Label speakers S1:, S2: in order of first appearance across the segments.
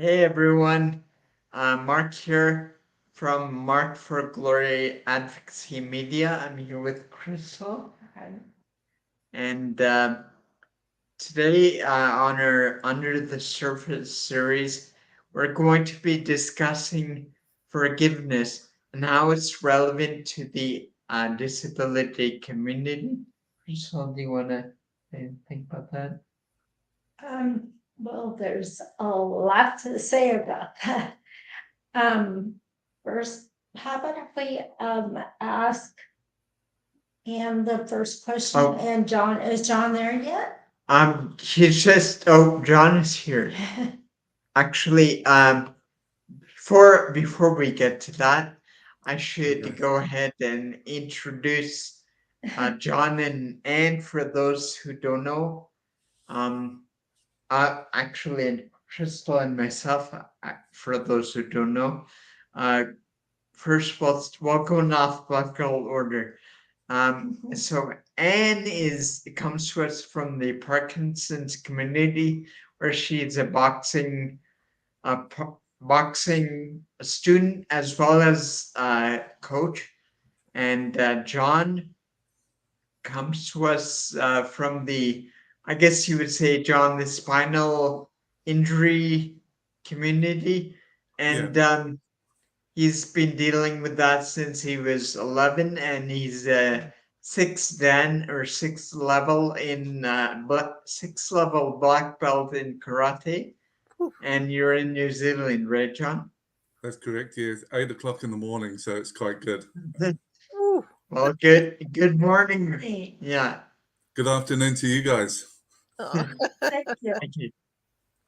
S1: Hey everyone, Mark here from Mark for Glory Advocacy Media. I'm here with Crystal, and today on our Under the Surface series, we're going to be discussing forgiveness and how it's relevant to the disability community. Crystal, do you want to think about that?
S2: Well, there's a lot to say about that. Um, First, how about if we ask him the first question?
S1: Oh,
S2: And John, is John there yet?
S1: he's just. Oh, John is here. Actually, before we get to that, I should
S3: Okay.
S1: go ahead and introduce John and Anne for those who don't know. Um, actually, Crystal and myself, for those who don't know. Uh, First of all, we'll go in alphabetical order. So Anne comes to us from the Parkinson's community, where she is a boxing student as well as coach. And John comes to us from I guess you would say, John, the spinal injury community.
S3: Yeah.
S1: And he's been dealing with that since he was 11, and he's sixth dan or sixth level in sixth level black belt in karate.
S4: Whew.
S1: And you're in New Zealand, right, John?
S3: That's correct. Yeah, it's 8 o'clock in the morning, so it's quite good.
S4: Whew.
S1: Well, good morning.
S2: Hey,
S1: Yeah,
S3: Good afternoon to you guys.
S4: Uh,
S2: thank you.
S1: thank you.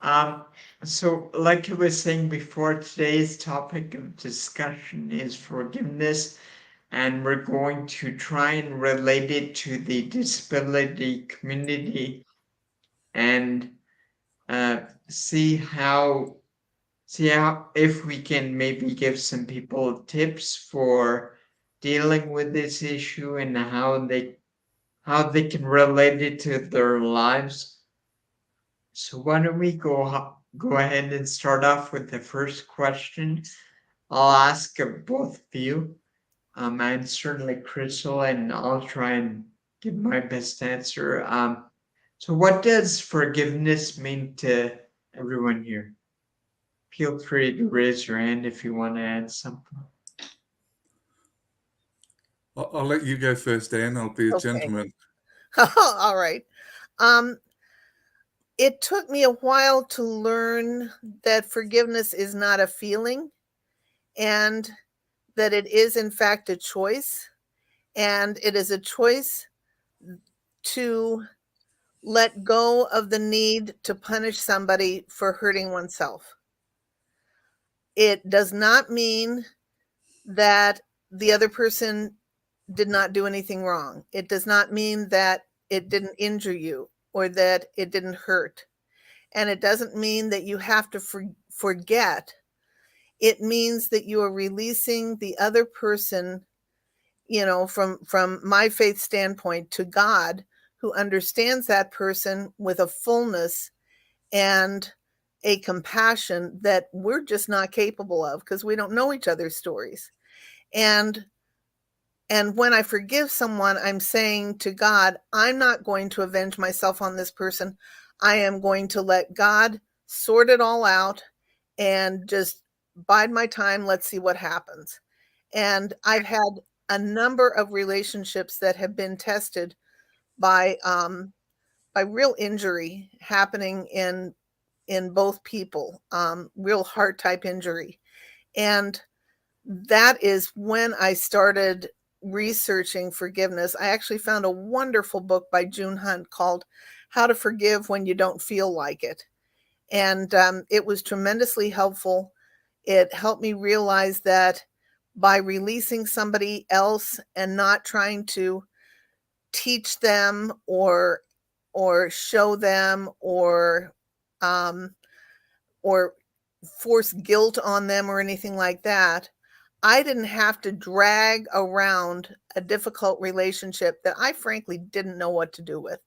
S1: Um, so like I was saying before, today's topic of discussion is forgiveness, and we're going to try and relate it to the disability community and uh, see how if we can maybe give some people tips for dealing with this issue and how they can relate it to their lives. So why don't we go ahead and start off with the first question? I'll ask both of you, and certainly Crystal, and I'll try and give my best answer. So what does forgiveness mean to everyone here? Feel free to raise your hand if you want to add something.
S3: I'll let you go first, Dan. I'll be a
S4: okay.
S3: gentleman.
S4: All right. Um, it took me a while to learn that forgiveness is not a feeling and that it is, in fact, a choice. And it is a choice to let go of the need to punish somebody for hurting oneself. It does not mean that the other person did not do anything wrong. It does not mean that it didn't injure you or that it didn't hurt. And it doesn't mean that you have to forget. It means that you are releasing the other person, from my faith standpoint, to God, who understands that person with a fullness and a compassion that we're just not capable of because we don't know each other's stories. And when I forgive someone, I'm saying to God, I'm not going to avenge myself on this person. I am going to let God sort it all out and just bide my time. Let's see what happens. And I've had a number of relationships that have been tested by real injury happening in both people, real heart type injury. And that is when I started researching forgiveness. I actually found a wonderful book by June Hunt called How to Forgive When You Don't Feel Like It. And it was tremendously helpful. It helped me realize that by releasing somebody else and not trying to teach them or show them um, or force guilt on them or anything like that, I didn't have to drag around a difficult relationship that I frankly didn't know what to do with.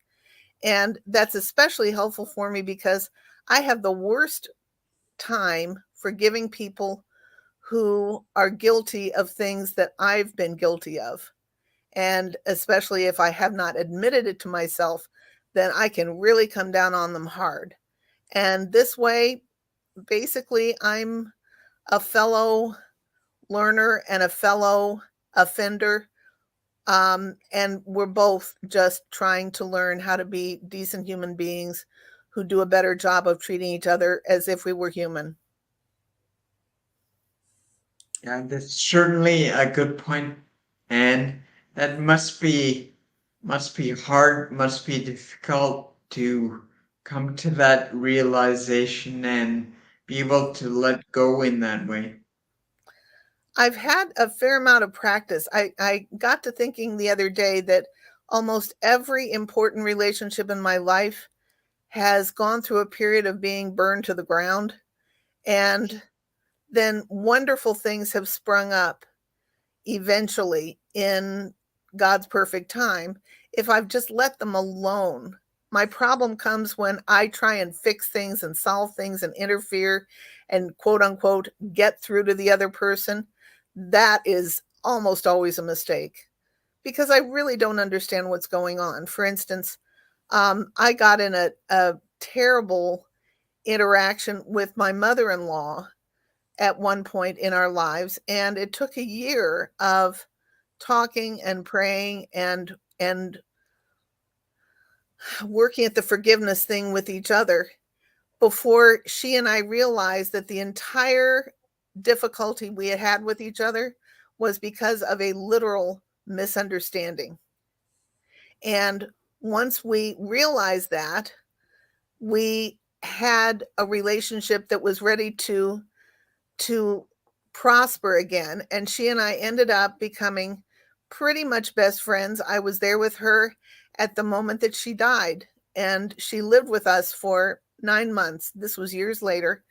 S4: And that's especially helpful for me because I have the worst time forgiving people who are guilty of things that I've been guilty of. And especially if I have not admitted it to myself, then I can really come down on them hard. And this way, basically, I'm a fellow learner and a fellow offender. And we're both just trying to learn how to be decent human beings who do a better job of treating each other as if we were human.
S1: Yeah, that's certainly a good point, and that must be hard, must be difficult to come to that realization and be able to let go in that way.
S4: I've had a fair amount of practice. I got to thinking the other day that almost every important relationship in my life has gone through a period of being burned to the ground. And then wonderful things have sprung up eventually in God's perfect time if I've just let them alone. My problem comes when I try and fix things and solve things and interfere and quote unquote get through to the other person. That is almost always a mistake because I really don't understand what's going on. For instance, I got in a terrible interaction with my mother-in-law at one point in our lives, and it took a year of talking and praying and working at the forgiveness thing with each other before she and I realized that the entire difficulty we had had with each other was because of a literal misunderstanding. And once we realized that, we had a relationship that was ready to prosper again. And she and I ended up becoming pretty much best friends. I was there with her at the moment that she died, and she lived with us for 9 months. This was years later.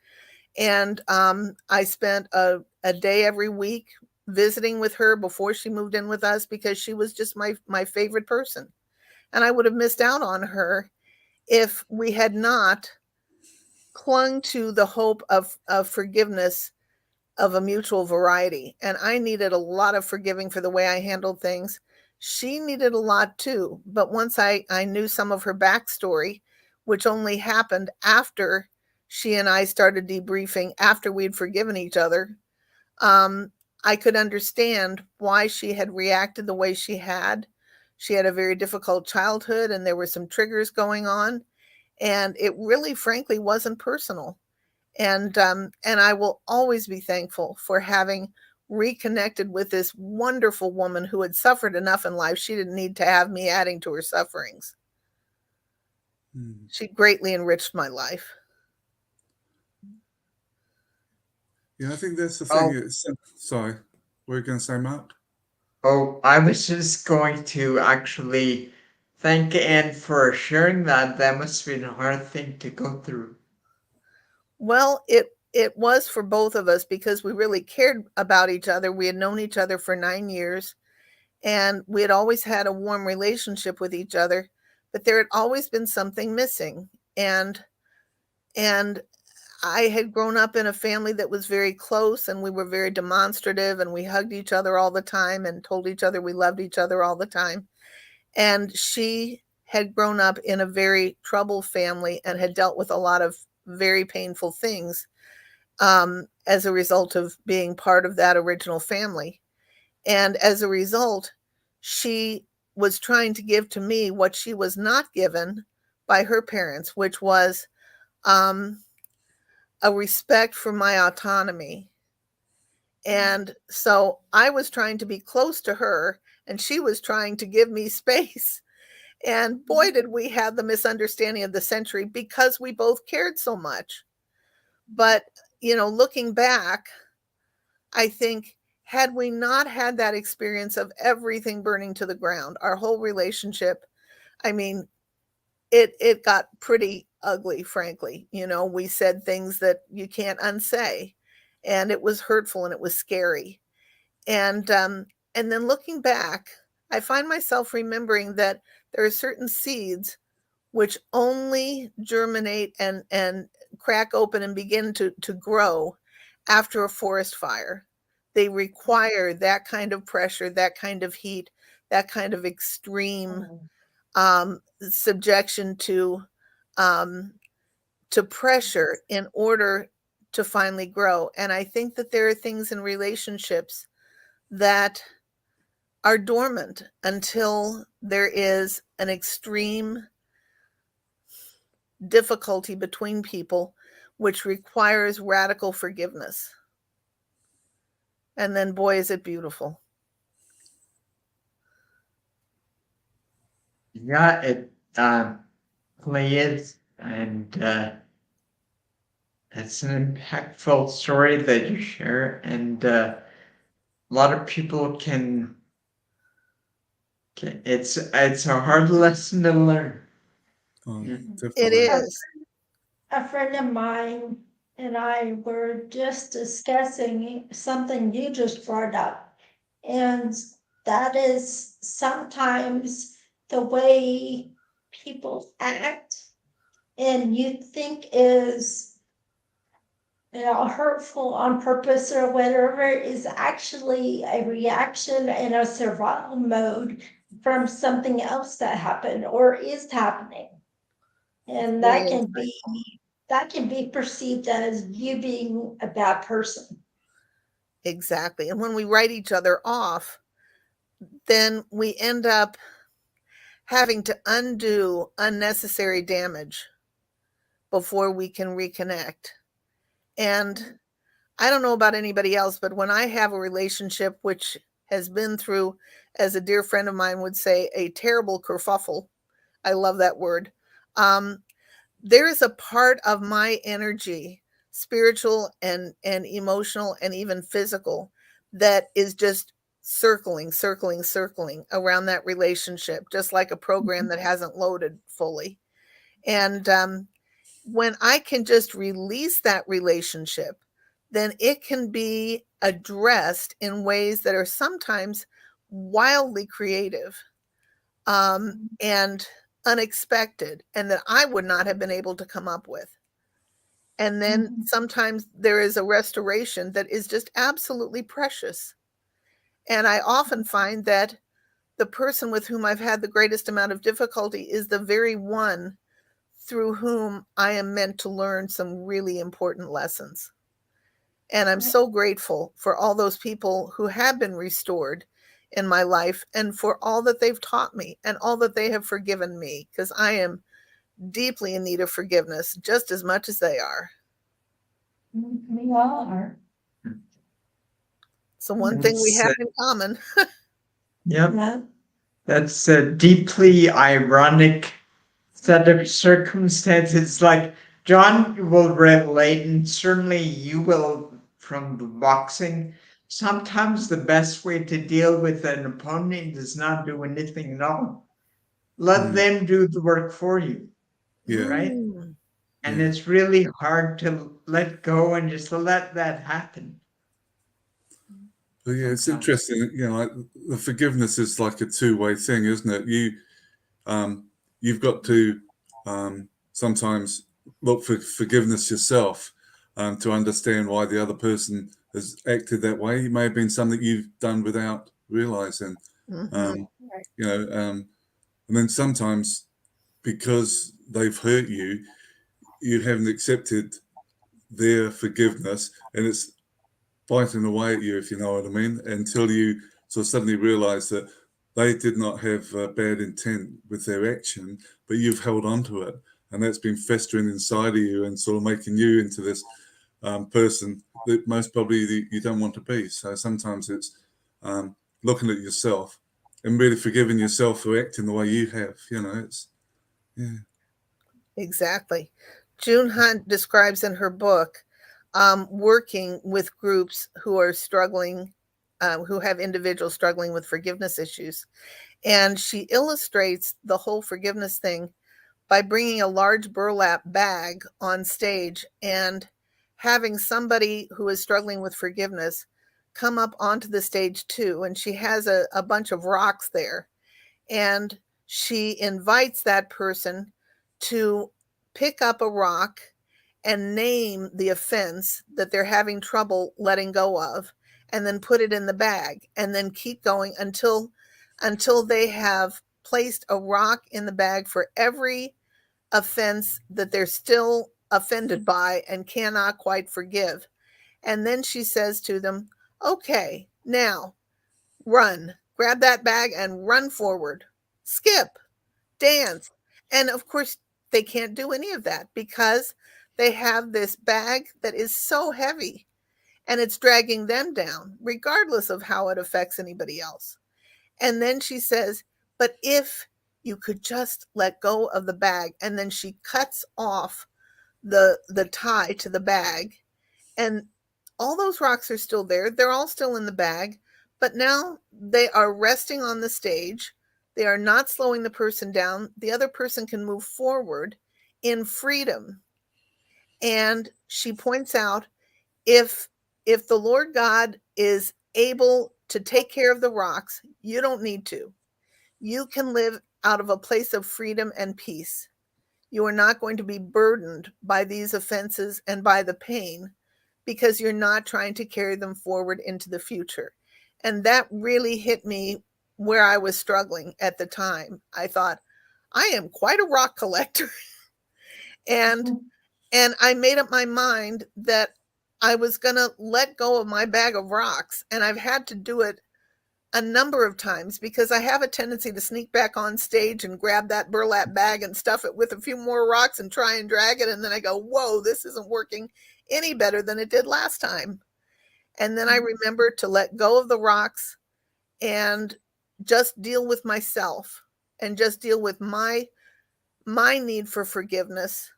S4: And I spent a day every week visiting with her before she moved in with us because she was just my favorite person. And I would have missed out on her if we had not clung to the hope of forgiveness of a mutual variety. And I needed a lot of forgiving for the way I handled things. She needed a lot too. But once I knew some of her backstory, which only happened after she and I started debriefing, after we'd forgiven each other, I could understand why she had reacted the way she had. She had a very difficult childhood and there were some triggers going on. And it really, frankly, wasn't personal. And I will always be thankful for having reconnected with this wonderful woman who had suffered enough in life. She didn't need to have me adding to her sufferings. She greatly enriched my life.
S3: Yeah, I think that's the thing. Sorry, what were you going to say, Mark?
S1: Oh, I was just going to actually thank Anne for sharing that. That must have been a hard thing to go through.
S4: Well, it was for both of us because we really cared about each other. We had known each other for 9 years and we had always had a warm relationship with each other, but there had always been something missing. And I had grown up in a family that was very close and we were very demonstrative and we hugged each other all the time and told each other we loved each other all the time. And she had grown up in a very troubled family and had dealt with a lot of very painful things as a result of being part of that original family. And as a result, she was trying to give to me what she was not given by her parents, which was a respect for my autonomy. And so I was trying to be close to her and she was trying to give me space. And boy, did we have the misunderstanding of the century because we both cared so much. But, looking back, I think had we not had that experience of everything burning to the ground, our whole relationship, I mean, it got pretty ugly, frankly. We said things that you can't unsay, and it was hurtful and it was scary. And then looking back, I find myself remembering that there are certain seeds which only germinate and crack open and begin to grow after a forest fire. They require that kind of pressure, that kind of heat, that kind of extreme subjection to pressure in order to finally grow. And I think that there are things in relationships that are dormant until there is an extreme difficulty between people, which requires radical forgiveness. And then, boy, is it beautiful.
S1: Yeah, it is, and it's an impactful story that you share, and a lot of people can. It's a hard lesson to learn.
S3: Oh,
S1: Yeah.
S3: definitely.
S4: It is.
S2: A friend of mine and I were just discussing something you just brought up. And that is sometimes the way people act and you think is, hurtful on purpose or whatever is actually a reaction in a survival mode from something else that happened or is happening. And
S4: Really
S2: that can be perceived as you being a bad person.
S4: Exactly. And when we write each other off, then we end up having to undo unnecessary damage before we can reconnect. And I don't know about anybody else, but when I have a relationship which has been through, as a dear friend of mine would say, a terrible kerfuffle, I love that word. There is a part of my energy, spiritual and emotional and even physical, that is just circling around that relationship, just like a program that hasn't loaded fully. And when I can just release that relationship, then it can be addressed in ways that are sometimes wildly creative and unexpected, and that I would not have been able to come up with. And then sometimes there is a restoration that is just absolutely precious. And I often find that the person with whom I've had the greatest amount of difficulty is the very one through whom I am meant to learn some really important lessons. And I'm so grateful for all those people who have been restored in my life and for all that they've taught me and all that they have forgiven me, because I am deeply in need of forgiveness just as much as they are.
S2: We all are.
S4: So one thing we
S1: It's,
S4: have in common.
S1: Yep,
S2: Yeah.
S1: that's a deeply ironic set of circumstances. Like John will relate, and certainly you will from the boxing. Sometimes the best way to deal with an opponent is not do anything at all. Let them do the work for you,
S3: Yeah.
S1: right?
S4: Mm,
S1: And
S3: Yeah.
S1: it's really hard to let go and just let that happen.
S3: But yeah, it's
S1: Sometimes.
S3: interesting. Like the forgiveness is like a two-way thing, isn't it? You've got to sometimes look for forgiveness yourself to understand why the other person has acted that way. It may have been something you've done without realizing.
S4: mhm.
S3: And then sometimes because they've hurt you, you haven't accepted their forgiveness, and it's biting away at you, if you know what I mean, until you sort of suddenly realize that they did not have bad intent with their action, but you've held on to it. And that's been festering inside of you and sort of making you into this person that most probably you don't want to be. So sometimes it's looking at yourself and really forgiving yourself for acting the way you have. It's, yeah.
S4: Exactly. June Hunt describes in her book working with groups who are struggling, who have individuals struggling with forgiveness issues. And she illustrates the whole forgiveness thing by bringing a large burlap bag on stage and having somebody who is struggling with forgiveness come up onto the stage too. And she has a bunch of rocks there. And she invites that person to pick up a rock and name the offense that they're having trouble letting go of, and then put it in the bag, and then keep going until they have placed a rock in the bag for every offense that they're still offended by and cannot quite forgive. And then she says to them, okay, now run, grab that bag and run forward, skip, dance. And of course, they can't do any of that because they have this bag that is so heavy and it's dragging them down, regardless of how it affects anybody else. And then she says, but if you could just let go of the bag, and then she cuts off the tie to the bag, and all those rocks are still there. They're all still in the bag, but now they are resting on the stage. They are not slowing the person down. The other person can move forward in freedom. And she points out, if the Lord God is able to take care of the rocks, you don't need to. You can live out of a place of freedom and peace. You are not going to be burdened by these offenses and by the pain because you're not trying to carry them forward into the future. And that really hit me where I was struggling at the time. I thought, I am quite a rock collector. and I made up my mind that I was going to let go of my bag of rocks. And I've had to do it a number of times because I have a tendency to sneak back on stage and grab that burlap bag and stuff it with a few more rocks and try and drag it. And then I go, whoa, this isn't working any better than it did last time. And then I remember to let go of the rocks and just deal with myself and just deal with my need for forgiveness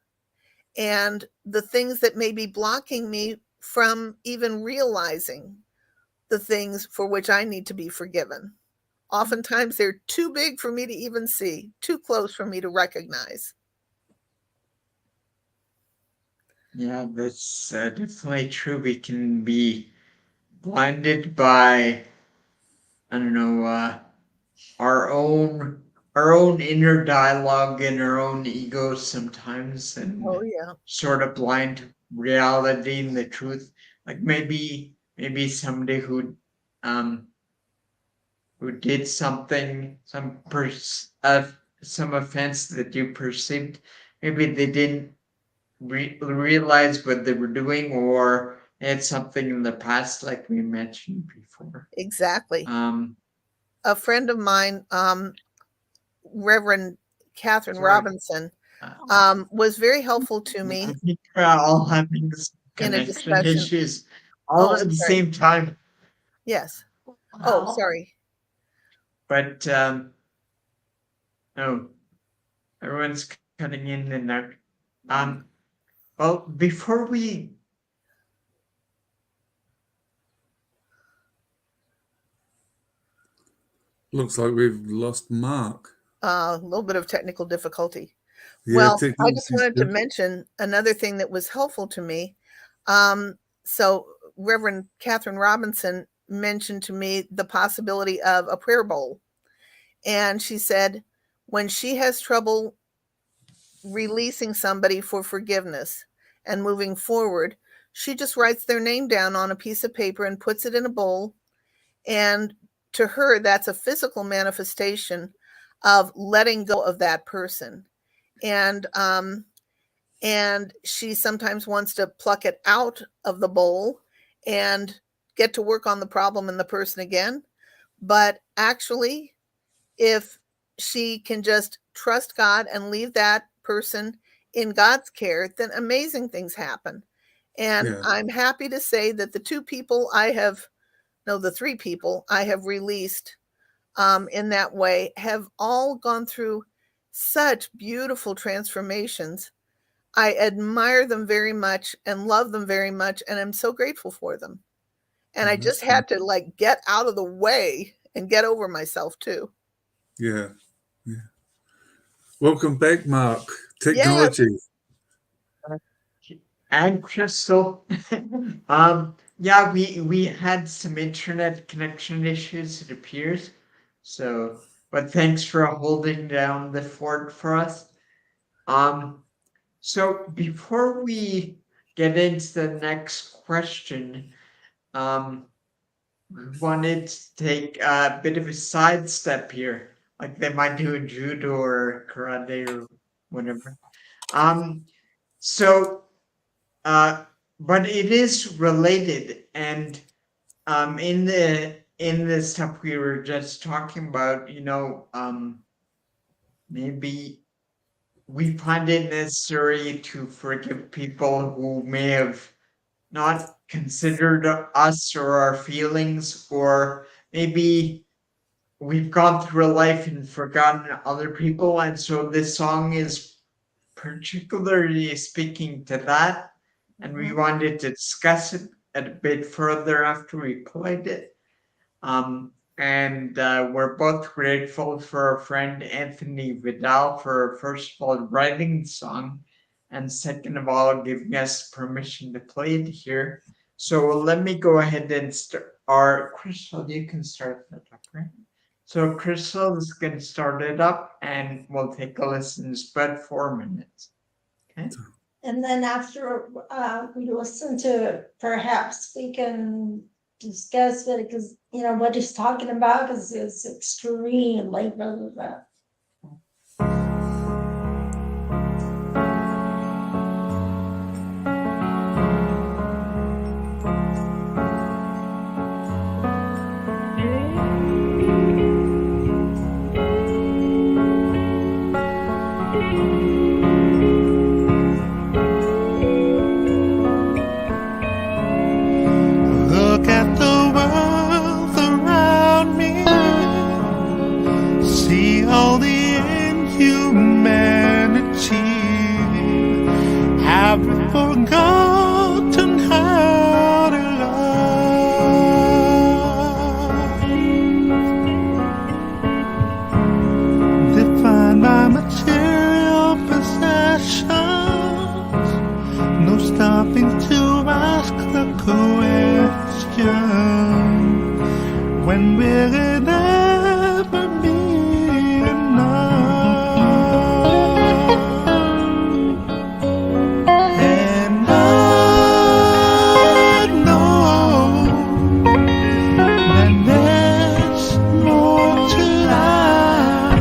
S4: and the things that may be blocking me from even realizing the things for which I need to be forgiven. Oftentimes they're too big for me to even see, too close for me to recognize.
S1: Yeah, that's definitely true. We can be blinded by, I don't know, our own inner dialogue and our own ego sometimes, and
S4: Oh yeah.
S1: sort of blind to reality and the truth. Like maybe somebody who did something, some offense that you perceived, maybe they didn't realize what they were doing, or had something in the past, like we mentioned before.
S4: Exactly.
S1: Um,
S4: A friend of mine, Reverend Catherine
S1: Sorry.
S4: Robinson, was very helpful to
S1: I
S4: me
S1: think we're all having
S4: in a
S1: connection
S4: discussion.
S1: issues all
S4: Oh,
S1: at the
S4: sorry.
S1: same time.
S4: Yes. Oh, sorry.
S1: But no, everyone's cutting in and out. Well, before we
S3: Looks like we've lost Mark.
S4: A little bit of technical difficulty.
S3: Yeah,
S4: Well, I
S3: technology's
S4: just wanted to
S3: good.
S4: mention another thing that was helpful to me. So Reverend Catherine Robinson mentioned to me the possibility of a prayer bowl. And she said, when she has trouble releasing somebody for forgiveness and moving forward, she just writes their name down on a piece of paper and puts it in a bowl. And to her, that's a physical manifestation of letting go of that person. And she sometimes wants to pluck it out of the bowl and get to work on the problem and the person again. But actually, if she can just trust God and leave that person in God's care, then amazing things happen. And
S3: Yeah.
S4: I'm happy to say that the three people I have released in that way have all gone through such beautiful transformations. I admire them very much and love them very much, and I'm so grateful for them. And I just had to like get out of the way and get over myself too.
S3: Yeah. Welcome back, Mark. Technology.
S1: and Crystal, yeah, we had some internet connection issues, it appears. So, but thanks for holding down the fort for us. So before we get into the next question, we wanted to take a bit of a sidestep here, like they might do in judo or karate or whatever. So, but it is related, and in the stuff we were just talking about, maybe we find it necessary to forgive people who may have not considered us or our feelings, or maybe we've gone through life and forgotten other people. And so this song is particularly speaking to that. And we wanted to discuss it a bit further after we played it. And we're both grateful for our friend Anthony Vidal for, first of all, writing the song, and second of all, giving us permission to play it here. So let me go ahead and start. Crystal, you can start that up, right? So Crystal is going to start it up, and we'll take a listen. It's about 4 minutes. Okay.
S2: And then after we listen to it, perhaps we can discuss it, because what he's talking about is extremely relevant.
S5: Look at the world around me. See all the inhumanity. Have we forgotten how to love? Defined by material possessions, no stopping to ask the question, when will it ever be enough? And I know that there's more to life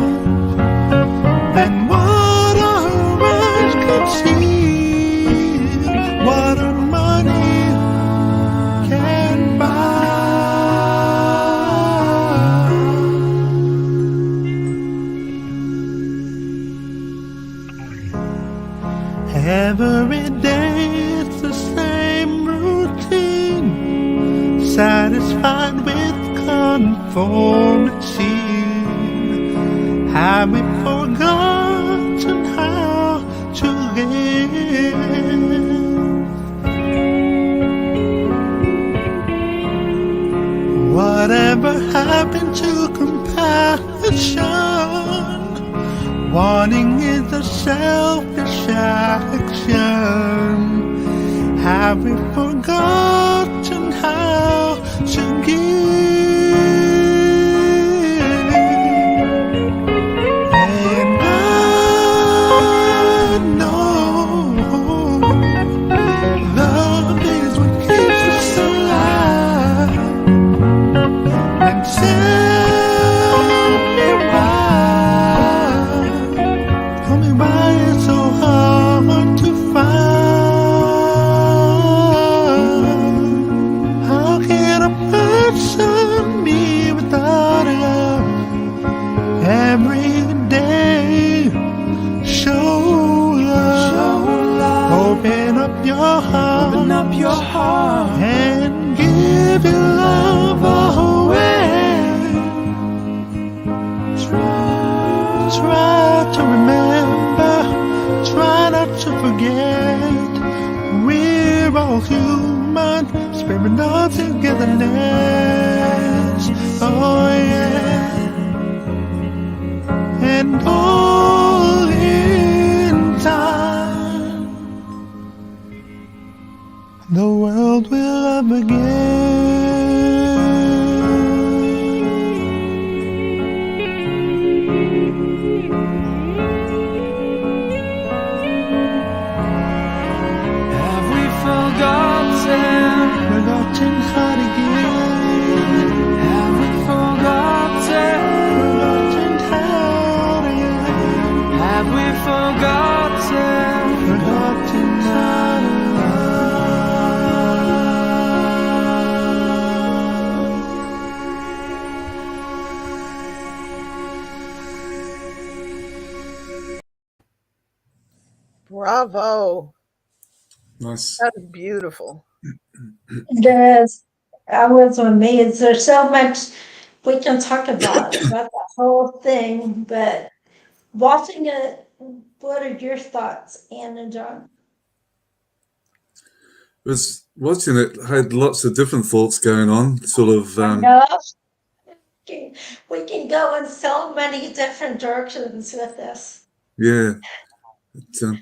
S5: than what our eyes can see, what our money can buy. Every day it's the same routine, satisfied with conformity. Have we forgotten how to live? Whatever happened to compassion? Wanting is a selfish action. Have we forgotten how to give? And I know love is what keeps us alive. And tell me why it's so hard to find. How can a person be without love? Every day, show love. Open up your heart, and give your love away. Try to remember, try not to forget. We're all human, spirit all togetherness. Oh yeah, and all in time, the world will love again. Have we
S4: Bravo.
S3: Nice.
S4: That's beautiful.
S2: There's, I was amazed. There's so much we can talk about the whole thing, but watching it, what are your thoughts, Ann and John?
S3: Was watching it, had lots of different thoughts going on, sort of.
S2: No, we can go in so many different directions with this.
S3: Yeah. It,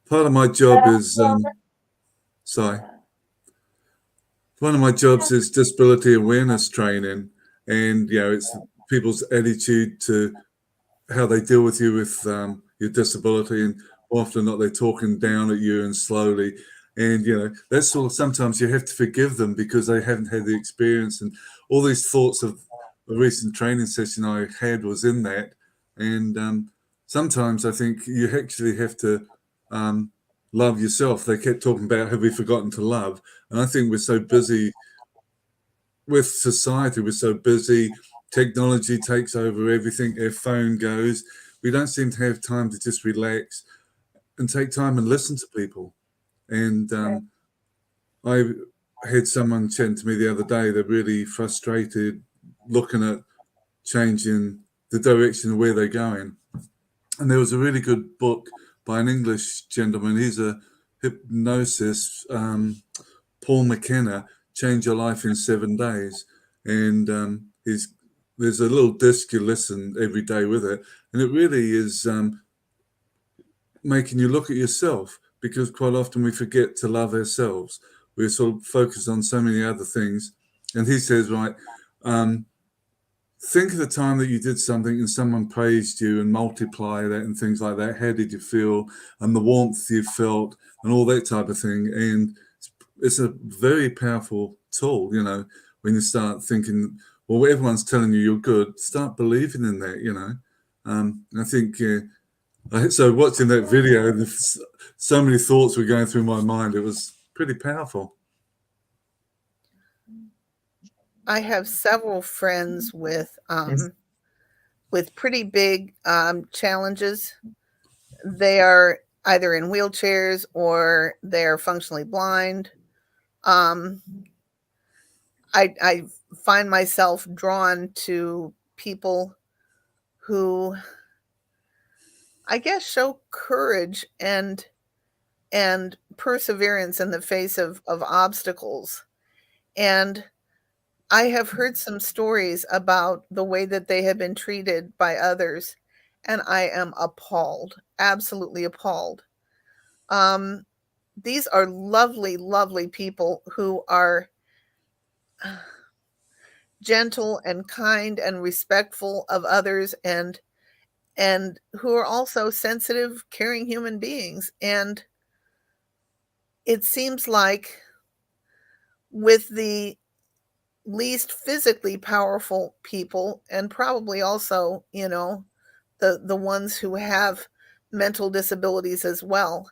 S3: part of my job is, sorry. One of my jobs is disability awareness training, and it's people's attitude to how they deal with you with your disability, and often not they're talking down at you and slowly, and that's sort of sometimes you have to forgive them because they haven't had the experience, and all these thoughts of a recent training session I had was in that, and sometimes I think you actually have to love yourself. They kept talking about have we forgotten to love, and I think we're so busy with society, we're so busy, technology takes over everything, our phone goes, we don't seem to have time to just relax and take time and listen to people. And I had someone chatting to me the other day, they're really frustrated looking at changing the direction of where they're going. And there was a really good book by an English gentleman, he's a hypnosis, Paul McKenna, Change Your Life in 7 Days. And there's a little disc you listen every day with it. And it really is making you look at yourself, because quite often we forget to love ourselves. We're sort of focused on so many other things. And he says, right, think of the time that you did something and someone praised you, and multiply that and things like that. How did you feel? And the warmth you felt and all that type of thing. And it's a very powerful tool, when you start thinking, well, everyone's telling you you're good, start believing in that, I think, so watching that video, so many thoughts were going through my mind. It was pretty powerful.
S4: I have several friends with pretty big challenges. They are either in wheelchairs or they're functionally blind. I find myself drawn to people who, I guess, show courage and perseverance in the face of obstacles. And I have heard some stories about the way that they have been treated by others, and I am appalled, absolutely appalled. These are lovely, lovely people who are gentle and kind and respectful of others, and who are also sensitive, caring human beings. And it seems like with the least physically powerful people, and probably also, the ones who have mental disabilities as well,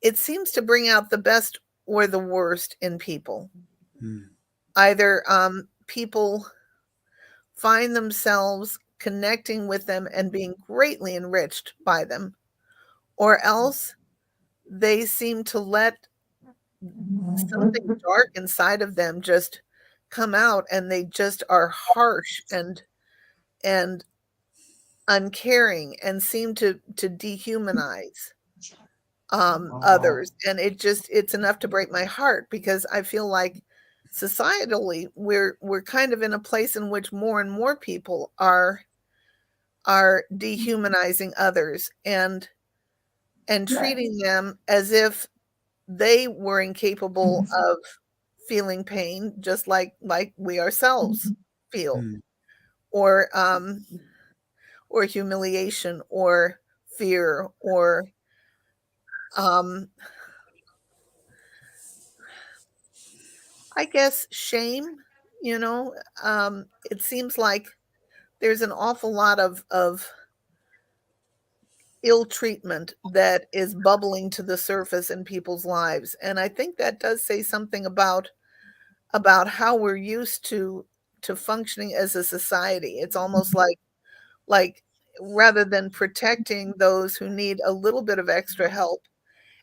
S4: it seems to bring out the best or the worst in people. Either people find themselves connecting with them and being greatly enriched by them, or else they seem to let something dark inside of them just come out, and they just are harsh and uncaring and seem to dehumanize others. And it's enough to break my heart, because I feel like societally we're kind of in a place in which more and more people are dehumanizing others and treating them as if they were incapable of feeling pain, just like we ourselves feel, or humiliation, or fear, or I guess shame. It seems like there's an awful lot of ill treatment that is bubbling to the surface in people's lives, and I think that does say something about how we're used to functioning as a society. It's almost like rather than protecting those who need a little bit of extra help,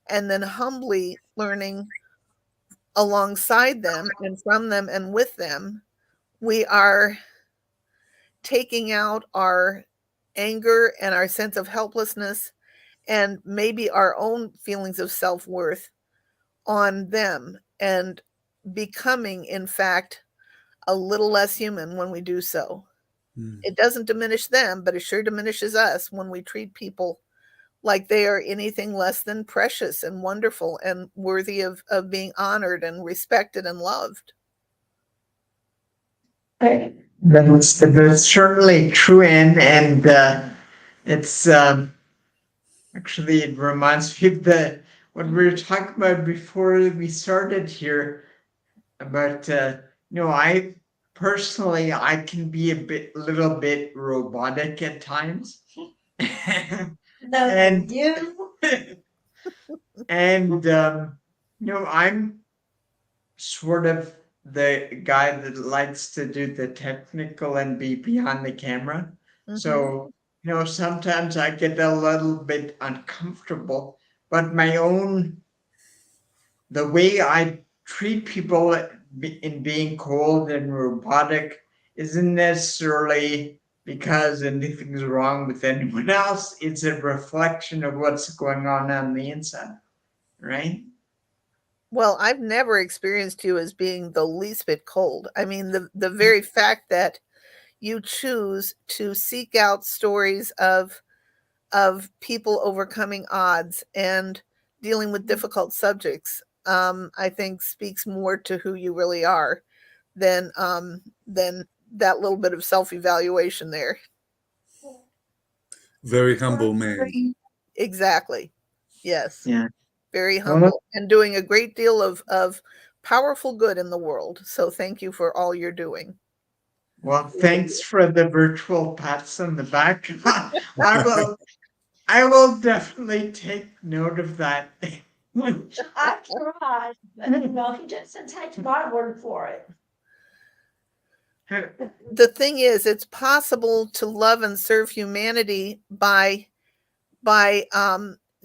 S4: and then humbly learning alongside them and from them and with them, we are taking out our anger and our sense of helplessness and maybe our own feelings of self-worth on them, and becoming, in fact, a little less human when we do so.
S3: Mm.
S4: It doesn't diminish them, but it sure diminishes us when we treat people like they are anything less than precious and wonderful and worthy of being honored and respected and loved.
S2: Right.
S1: That's certainly true, and it's actually it reminds me of what we were talking about before we started here about I personally I can be little bit robotic at times.
S2: No,
S1: And-
S2: you,
S1: and I'm sort of the guy that likes to do the technical and be behind the camera.
S4: Mhm.
S1: So, sometimes I get a little bit uncomfortable, but the way I treat people in being cold and robotic isn't necessarily because anything's wrong with anyone else. It's a reflection of what's going on the inside, right?
S4: Well, I've never experienced you as being the least bit cold. I mean, the very fact that you choose to seek out stories of people overcoming odds and dealing with difficult subjects, I think speaks more to who you really are than that little bit of self-evaluation there.
S3: Very humble man.
S4: Exactly. Yes.
S1: Yeah.
S4: Very
S1: Well,
S4: humble and doing a great deal of powerful good in the world. So thank you for all you're doing.
S1: Well, thanks for the virtual pats on the back. I will definitely take note of that.
S2: I tried, but he just didn't take my word for it.
S4: The thing is, it's possible to love and serve humanity by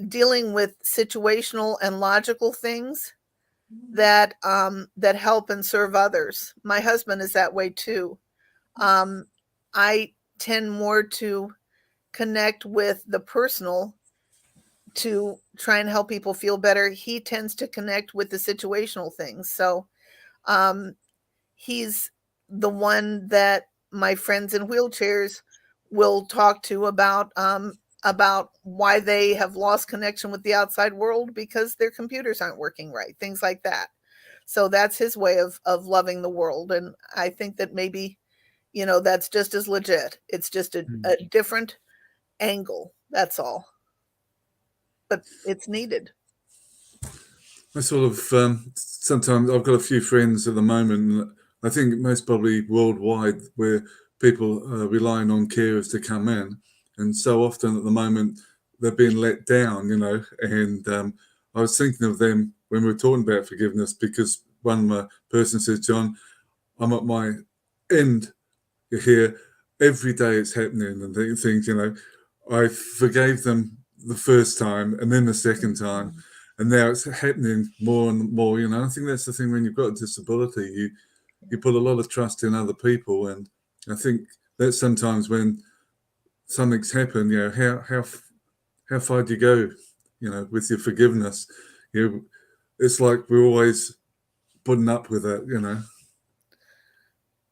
S4: dealing with situational and logical things that help and serve others. My husband is that way too. I tend more to connect with the personal to try and help people feel better. He tends to connect with the situational things. So he's the one that my friends in wheelchairs will talk to about why they have lost connection with the outside world because their computers aren't working right, things like that. So that's his way of loving the world. And I think that maybe, that's just as legit. It's just a different angle. That's all. But it's needed.
S3: I sort of sometimes I've got a few friends at the moment. I think most probably worldwide where people are relying on carers to come in, and so often at the moment they're being let down, And I was thinking of them when we were talking about forgiveness because one person says, "John, I'm at my end here. Every day it's happening," and things, I forgave them the first time and then the second time. And now it's happening more and more, I think that's the thing when you've got a disability, you put a lot of trust in other people. And I think that's sometimes when something's happened, how far do you go, with your forgiveness? It's like we're always putting up with it,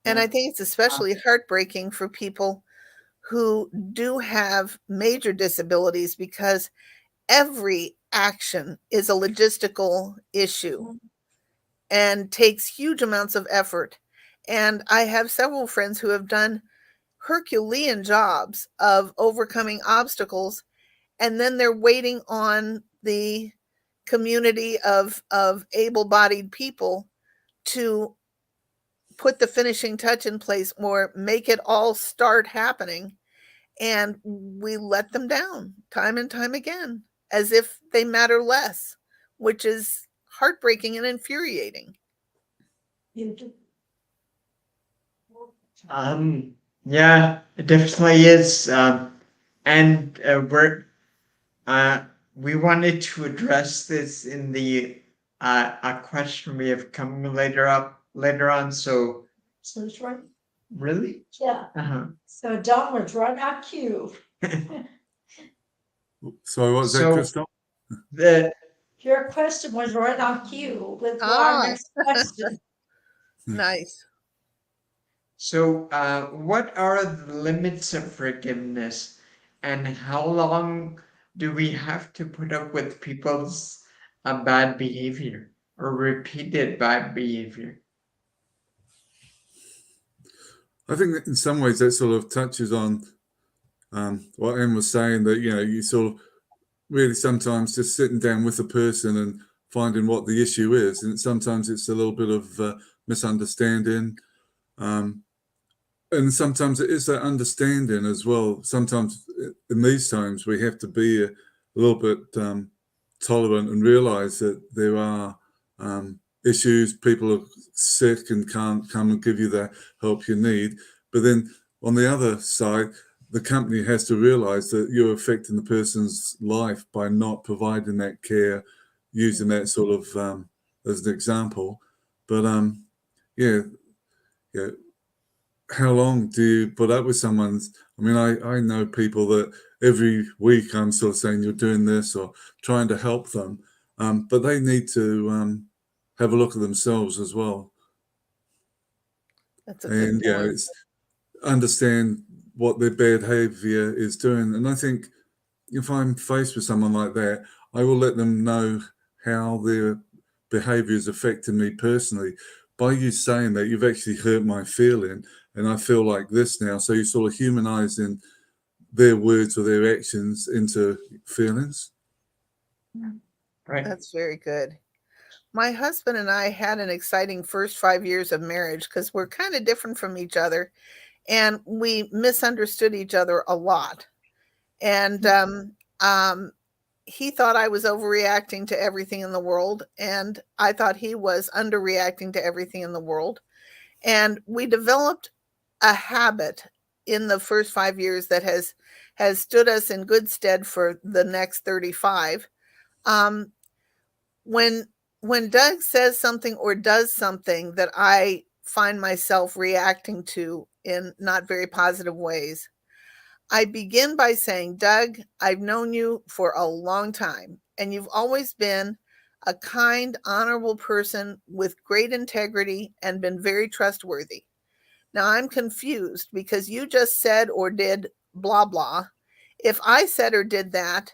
S4: And I think it's especially heartbreaking for people who do have major disabilities because every action is a logistical issue and takes huge amounts of effort. And I have several friends who have done Herculean jobs of overcoming obstacles, and then they're waiting on the community of able-bodied people to put the finishing touch in place or make it all start happening. And we let them down time and time again as if they matter less, which is heartbreaking and infuriating.
S1: Yeah, it definitely is. And we wanted to address this in the a question we have coming later on. So
S2: So it's right,
S1: really,
S2: yeah,
S1: uh-huh.
S2: so Don was right on cue.
S3: So what was that,
S1: So-
S3: Christoph?
S1: the
S2: Your question was right on cue with
S4: Ah.
S2: our next question.
S4: Nice.
S1: So, what are the limits of forgiveness, and how long do we have to put up with people's bad behavior or repeated bad behavior?
S3: I think that in some ways that sort of touches on what Anne was saying, that you sort of really sometimes just sitting down with a person and finding what the issue is, and sometimes it's a little bit of misunderstanding, and sometimes it is that understanding as well. Sometimes in these times we have to be a little bit tolerant and realize that there are issues. People are sick and can't come and give you the help you need. But then on the other side, the company has to realize that you're affecting the person's life by not providing that care, using that sort of as an example. But yeah, yeah. How long do you put up with someone's? I mean, I know people that every week I'm sort of saying you're doing this or trying to help them, but they need to have a look at themselves as well.
S4: That's a good
S3: And
S4: point.
S3: it's understand what their behavior is doing. And I think if I'm faced with someone like that, I will let them know how their behavior is affecting me personally. By you saying that, you've actually hurt my feeling, and I feel like this now. So you're sort of humanizing their words or their actions into feelings.
S1: Right.
S4: That's very good. My husband and I had an exciting first 5 years of marriage because we're kind of different from each other, and we misunderstood each other a lot. And he thought I was overreacting to everything in the world, and I thought he was underreacting to everything in the world. And we developed a habit in the first 5 years that has stood us in good stead for the next 35. When Doug says something or does something that I find myself reacting to in not very positive ways, I begin by saying, Doug, I've known you for a long time, and you've always been a kind, honorable person with great integrity and been very trustworthy. Now I'm confused because you just said or did blah, blah. If I said or did that,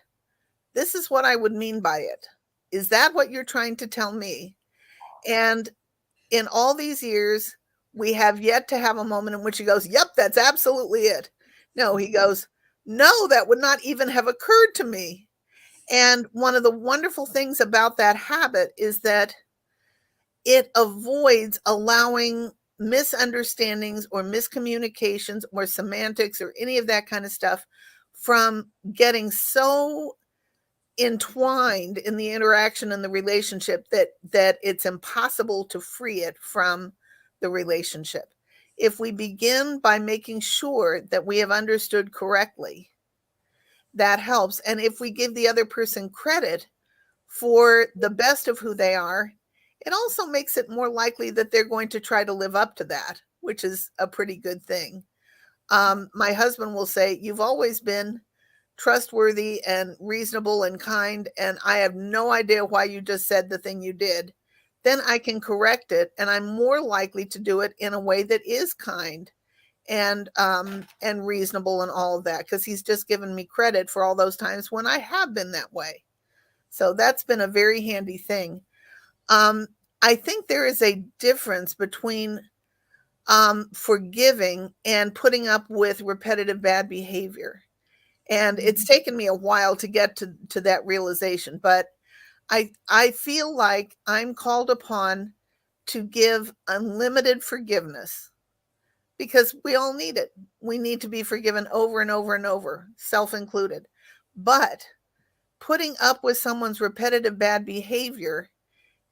S4: this is what I would mean by it. Is that what you're trying to tell me? And in all these years, we have yet to have a moment in which he goes, yep, that's absolutely it. No, he goes, no, that would not even have occurred to me. And one of the wonderful things about that habit is that it avoids allowing misunderstandings or miscommunications or semantics or any of that kind of stuff from getting so entwined in the interaction and the relationship that it's impossible to free it from the relationship. If we begin by making sure that we have understood correctly, that helps. And if we give the other person credit for the best of who they are, it also makes it more likely that they're going to try to live up to that, which is a pretty good thing. My husband will say, you've always been trustworthy and reasonable and kind, and I have no idea why you just said the thing you did. Then I can correct it, and I'm more likely to do it in a way that is kind and reasonable and all of that, because he's just given me credit for all those times when I have been that way. So that's been a very handy thing. I think there is a difference between forgiving and putting up with repetitive bad behavior. And it's taken me a while to get to that realization, but I feel like I'm called upon to give unlimited forgiveness because we all need it. We need to be forgiven over and over and over, self included. But putting up with someone's repetitive bad behavior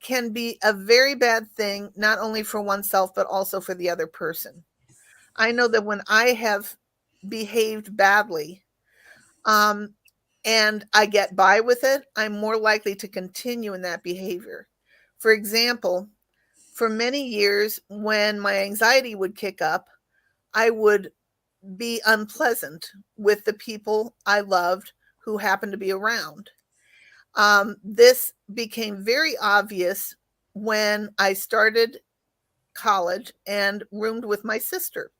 S4: can be a very bad thing, not only for oneself, but also for the other person. I know that when I have behaved badly, and I get by with it, I'm more likely to continue in that behavior. For example, for many years, when my anxiety would kick up, I would be unpleasant with the people I loved who happened to be around. This became very obvious when I started college and roomed with my sister,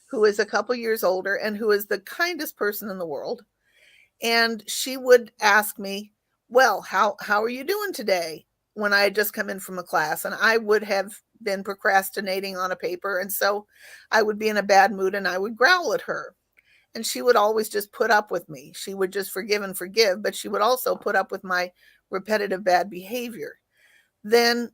S4: who is a couple years older and who is the kindest person in the world. And she would ask me, "Well, how are you doing today?" when I had just come in from a class, and I would have been procrastinating on a paper, and so I would be in a bad mood and I would growl at her. And she would always just put up with me. She would just forgive and forgive, but she would also put up with my repetitive bad behavior. Then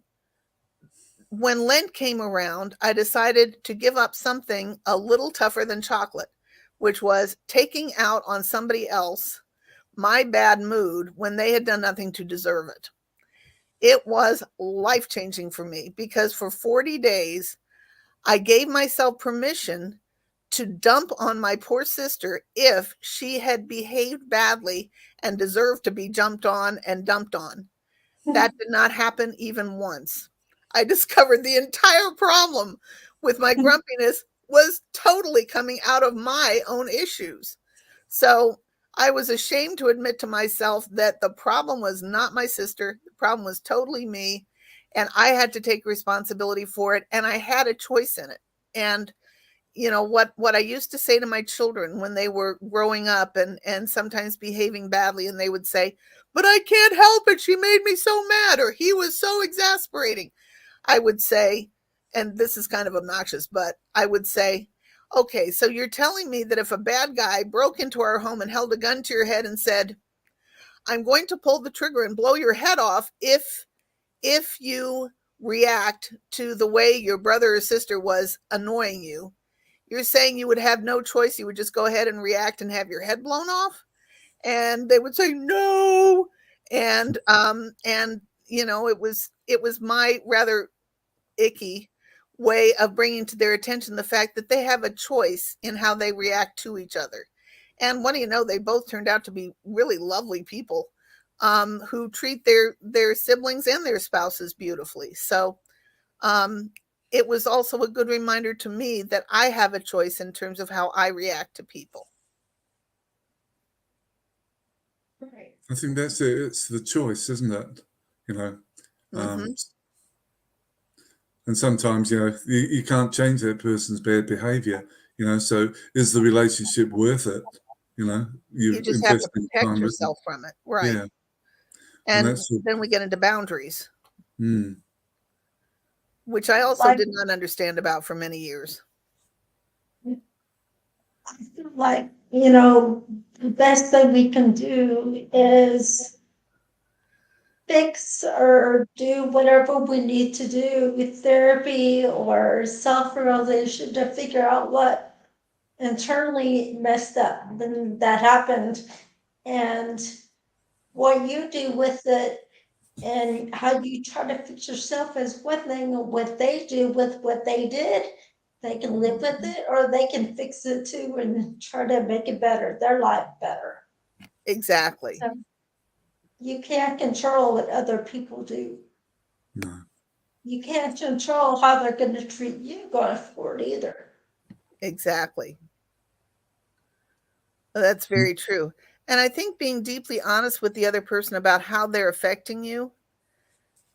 S4: when Lent came around, I decided to give up something a little tougher than chocolate, which was taking out on somebody else my bad mood when they had done nothing to deserve it. It was life changing for me because for 40 days, I gave myself permission to dump on my poor sister if she had behaved badly and deserved to be jumped on and dumped on. That did not happen even once. I discovered the entire problem with my grumpiness was totally coming out of my own issues. So I was ashamed to admit to myself that the problem was not my sister, the problem was totally me, and I had to take responsibility for it, and I had a choice in it. And you know what I used to say to my children when they were growing up and sometimes behaving badly, and they would say, "But I can't help it, she made me so mad," or "He was so exasperating." I would say, and this is kind of obnoxious, but I would say, "Okay, so you're telling me that if a bad guy broke into our home and held a gun to your head and said, 'I'm going to pull the trigger and blow your head off if you react to the way your brother or sister was annoying you,' you're saying you would have no choice, you would just go ahead and react and have your head blown off?" And they would say, "No." And it was my rather icky way of bringing to their attention the fact that they have a choice in how they react to each other. And what do you know, they both turned out to be really lovely people, who treat their siblings and their spouses beautifully. So um, it was also a good reminder to me that I have a choice in terms of how I react to people.
S2: Right.
S3: I think that's it. It's the choice, isn't it? You know,
S4: Hmm.
S3: and sometimes you can't change that person's bad behavior. So is the relationship worth it?
S4: You
S3: You've
S4: just have to
S3: invested
S4: protect
S3: time with it.
S4: yourself from it, right?
S3: Yeah, and
S4: And
S3: that's
S4: then we get into boundaries,
S3: mm,
S4: which I also
S2: Like,
S4: did not understand about for many years.
S2: I feel like, the best thing we can do is fix or do whatever we need to do with therapy or self-realization to figure out what internally messed up and that happened. And what you do with it and how you try to fix yourself is one thing, and what they do with what they did, they can live with it or they can fix it too and try to make it better, their life better.
S4: Exactly.
S2: So you can't control what other people do.
S3: no.
S2: You can't control how they're going to treat you going forward either.
S4: Exactly. That's very true. And I think being deeply honest with the other person about how they're affecting you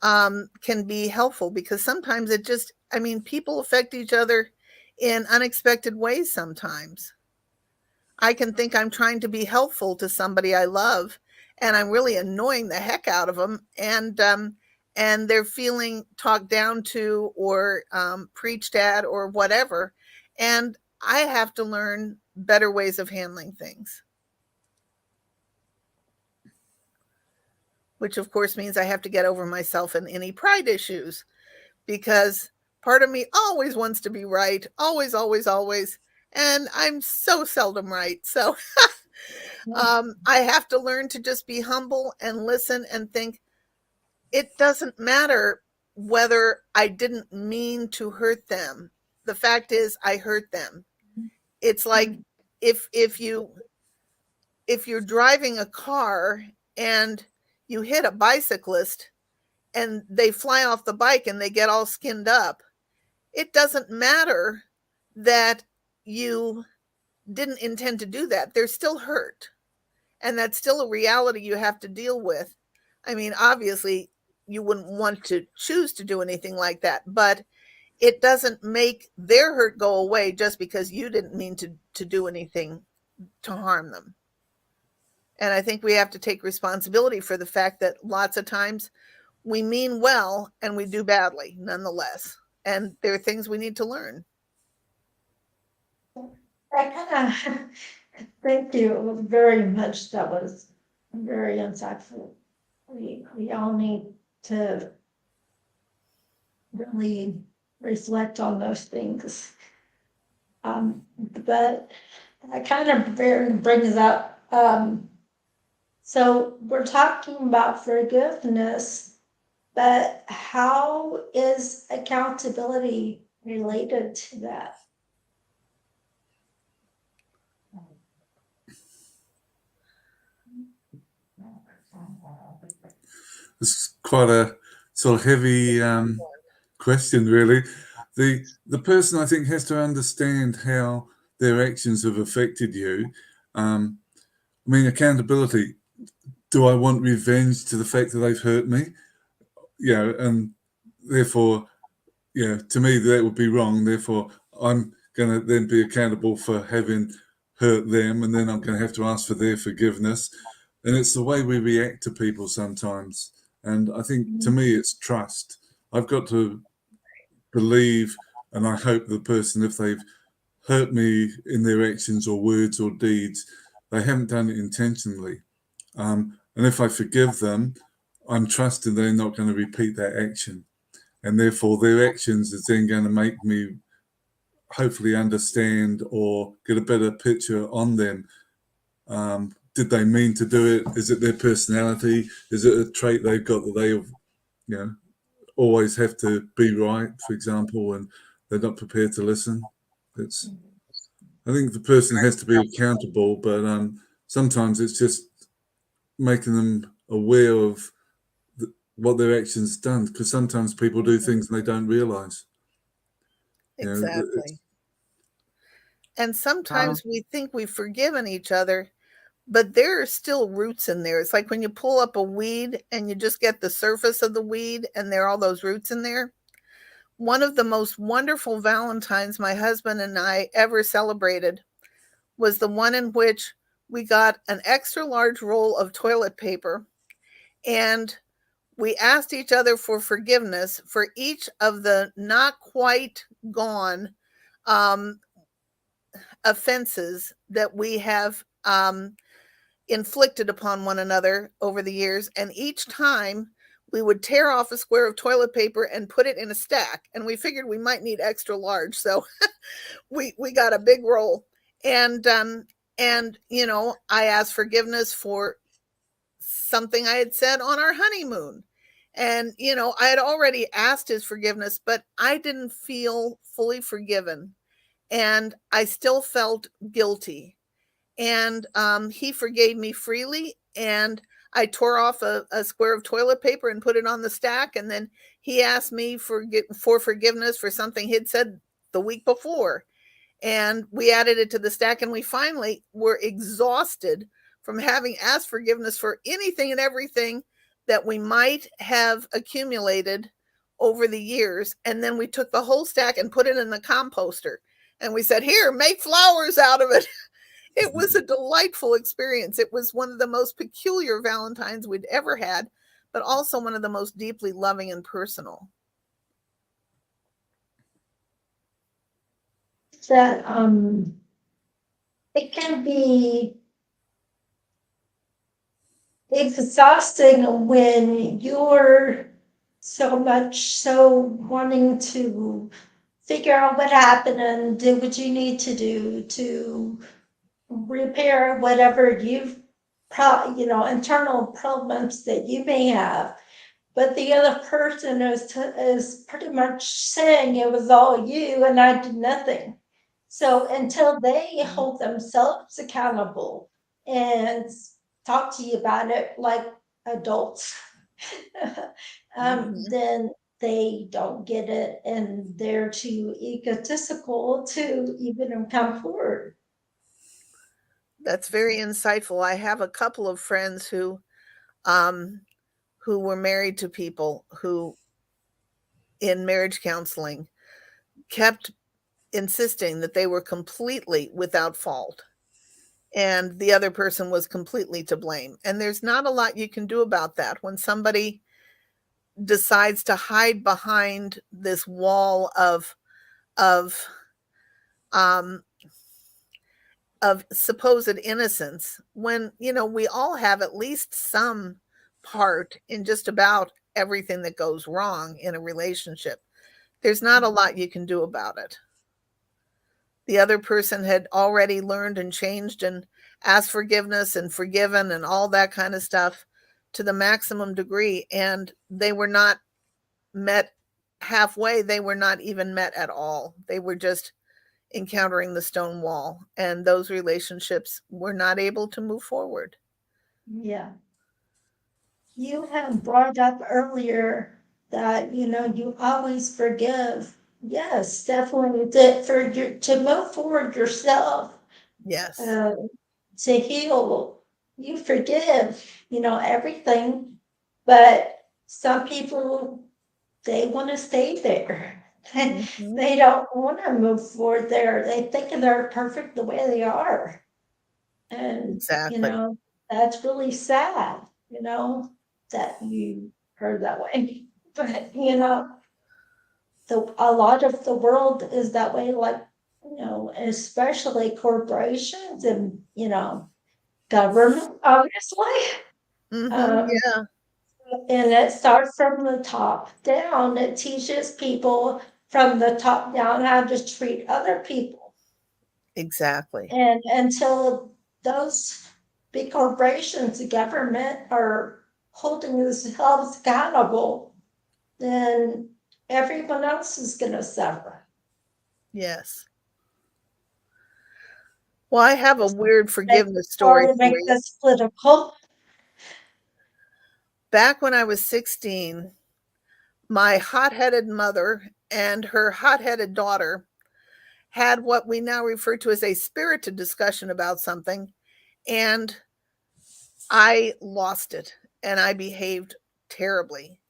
S4: can be helpful because sometimes people affect each other in unexpected ways sometimes. I can think I'm trying to be helpful to somebody I love, and I'm really annoying the heck out of them, and they're feeling talked down to or preached at or whatever, and I have to learn better ways of handling things, which of course means I have to get over myself and any pride issues because part of me always wants to be right, always, always, always, and I'm so seldom right. So I have to learn to just be humble and listen and think it doesn't matter whether I didn't mean to hurt them. The fact is, I hurt them. It's like if if you're driving a car and you hit a bicyclist and they fly off the bike and they get all skinned up, it doesn't matter that you didn't intend to do that. They're still hurt. And that's still a reality you have to deal with. I mean, obviously, you wouldn't want to choose to do anything like that, but it doesn't make their hurt go away just because you didn't mean to do anything to harm them. And I think we have to take responsibility for the fact that lots of times we mean well and we do badly nonetheless. And there are things we need to learn.
S2: I kind of thank you very much. That was very insightful. We all need to really reflect on those things. But that kind of brings up, so we're talking about forgiveness, but how is accountability related to that?
S3: It's quite a sort of heavy question, really. The person, I think, has to understand how their actions have affected you. I mean, accountability. Do I want revenge to the fact that they've hurt me? Yeah, and therefore, yeah, to me that would be wrong. Therefore, I'm going to then be accountable for having hurt them, and then I'm going to have to ask for their forgiveness. And it's the way we react to people sometimes. And I think, to me, it's trust. I've got to believe, and I hope the person, if they've hurt me in their actions or words or deeds, they haven't done it intentionally. And if I forgive them, I'm trusting they're not going to repeat that action. And therefore, their actions is then going to make me hopefully understand or get a better picture on them. Did they mean to do it? Is it their personality? Is it a trait they've got that they, always have to be right, for example, and they're not prepared to listen? I think the person has to be accountable, but sometimes it's just making them aware of what their actions done, because sometimes people do things and they don't realize.
S4: Exactly. And sometimes we think we've forgiven each other, but there are still roots in there. It's like when you pull up a weed and you just get the surface of the weed and there are all those roots in there. One of the most wonderful Valentines my husband and I ever celebrated was the one in which we got an extra large roll of toilet paper and we asked each other for forgiveness for each of the not quite gone offenses that we have inflicted upon one another over the years. And each time we would tear off a square of toilet paper and put it in a stack. And we figured we might need extra large. So we got a big roll. And I asked forgiveness for something I had said on our honeymoon. And, I had already asked his forgiveness, but I didn't feel fully forgiven. And I still felt guilty. And he forgave me freely. And I tore off a square of toilet paper and put it on the stack. And then he asked me for forgiveness for something he'd said the week before. And we added it to the stack. And we finally were exhausted from having asked forgiveness for anything and everything that we might have accumulated over the years. And then we took the whole stack and put it in the composter. And we said, here, make flowers out of it. It was a delightful experience. It was one of the most peculiar Valentines we'd ever had, but also one of the most deeply loving and personal.
S2: That it can be exhausting when you're so much so wanting to figure out what happened and do what you need to do to repair whatever internal problems that you may have. But the other person is pretty much saying it was all you and I did nothing. So until they hold themselves accountable and talk to you about it like adults,
S4: Mhm.
S2: then they don't get it and they're too egotistical to even come forward.
S4: That's very insightful. I have a couple of friends um, who were married to people who, in marriage counseling, kept insisting that they were completely without fault and the other person was completely to blame. And there's not a lot you can do about that when somebody decides to hide behind this wall of um of supposed innocence when we all have at least some part in just about everything that goes wrong in a relationship. There's not a lot you can do about it. The other person had already learned and changed and asked forgiveness and forgiven and all that kind of stuff to the maximum degree, and they were not met halfway. They were not even met at all. They were just encountering the stone wall, and those relationships were not able to move forward.
S2: Yeah. You had brought up earlier that, you always forgive. Yes, definitely. To move forward yourself,
S4: Yes,
S2: uh, to heal, you forgive, everything. But some people, they want to stay there.
S4: mhm,
S2: They don't want to move forward there. They think they're perfect the way they are. And,
S4: exactly.
S2: that's really sad, that you heard that way. But, a lot of the world is that way, like, especially corporations and, government, obviously. Um,
S4: Yeah,
S2: and it starts from the top down. It teaches people from the top down how to treat other people.
S4: exactly.
S2: And until those big corporations, the government are holding themselves accountable, then everyone else is going to suffer.
S4: Yes. Well, I have a weird forgiveness
S2: Or
S4: story
S2: to
S4: for
S2: make
S4: you.
S2: this political.
S4: Back when I was 16, my hot-headed mother and her hot-headed daughter had what we now refer to as a spirited discussion about something, and I lost it and I behaved terribly.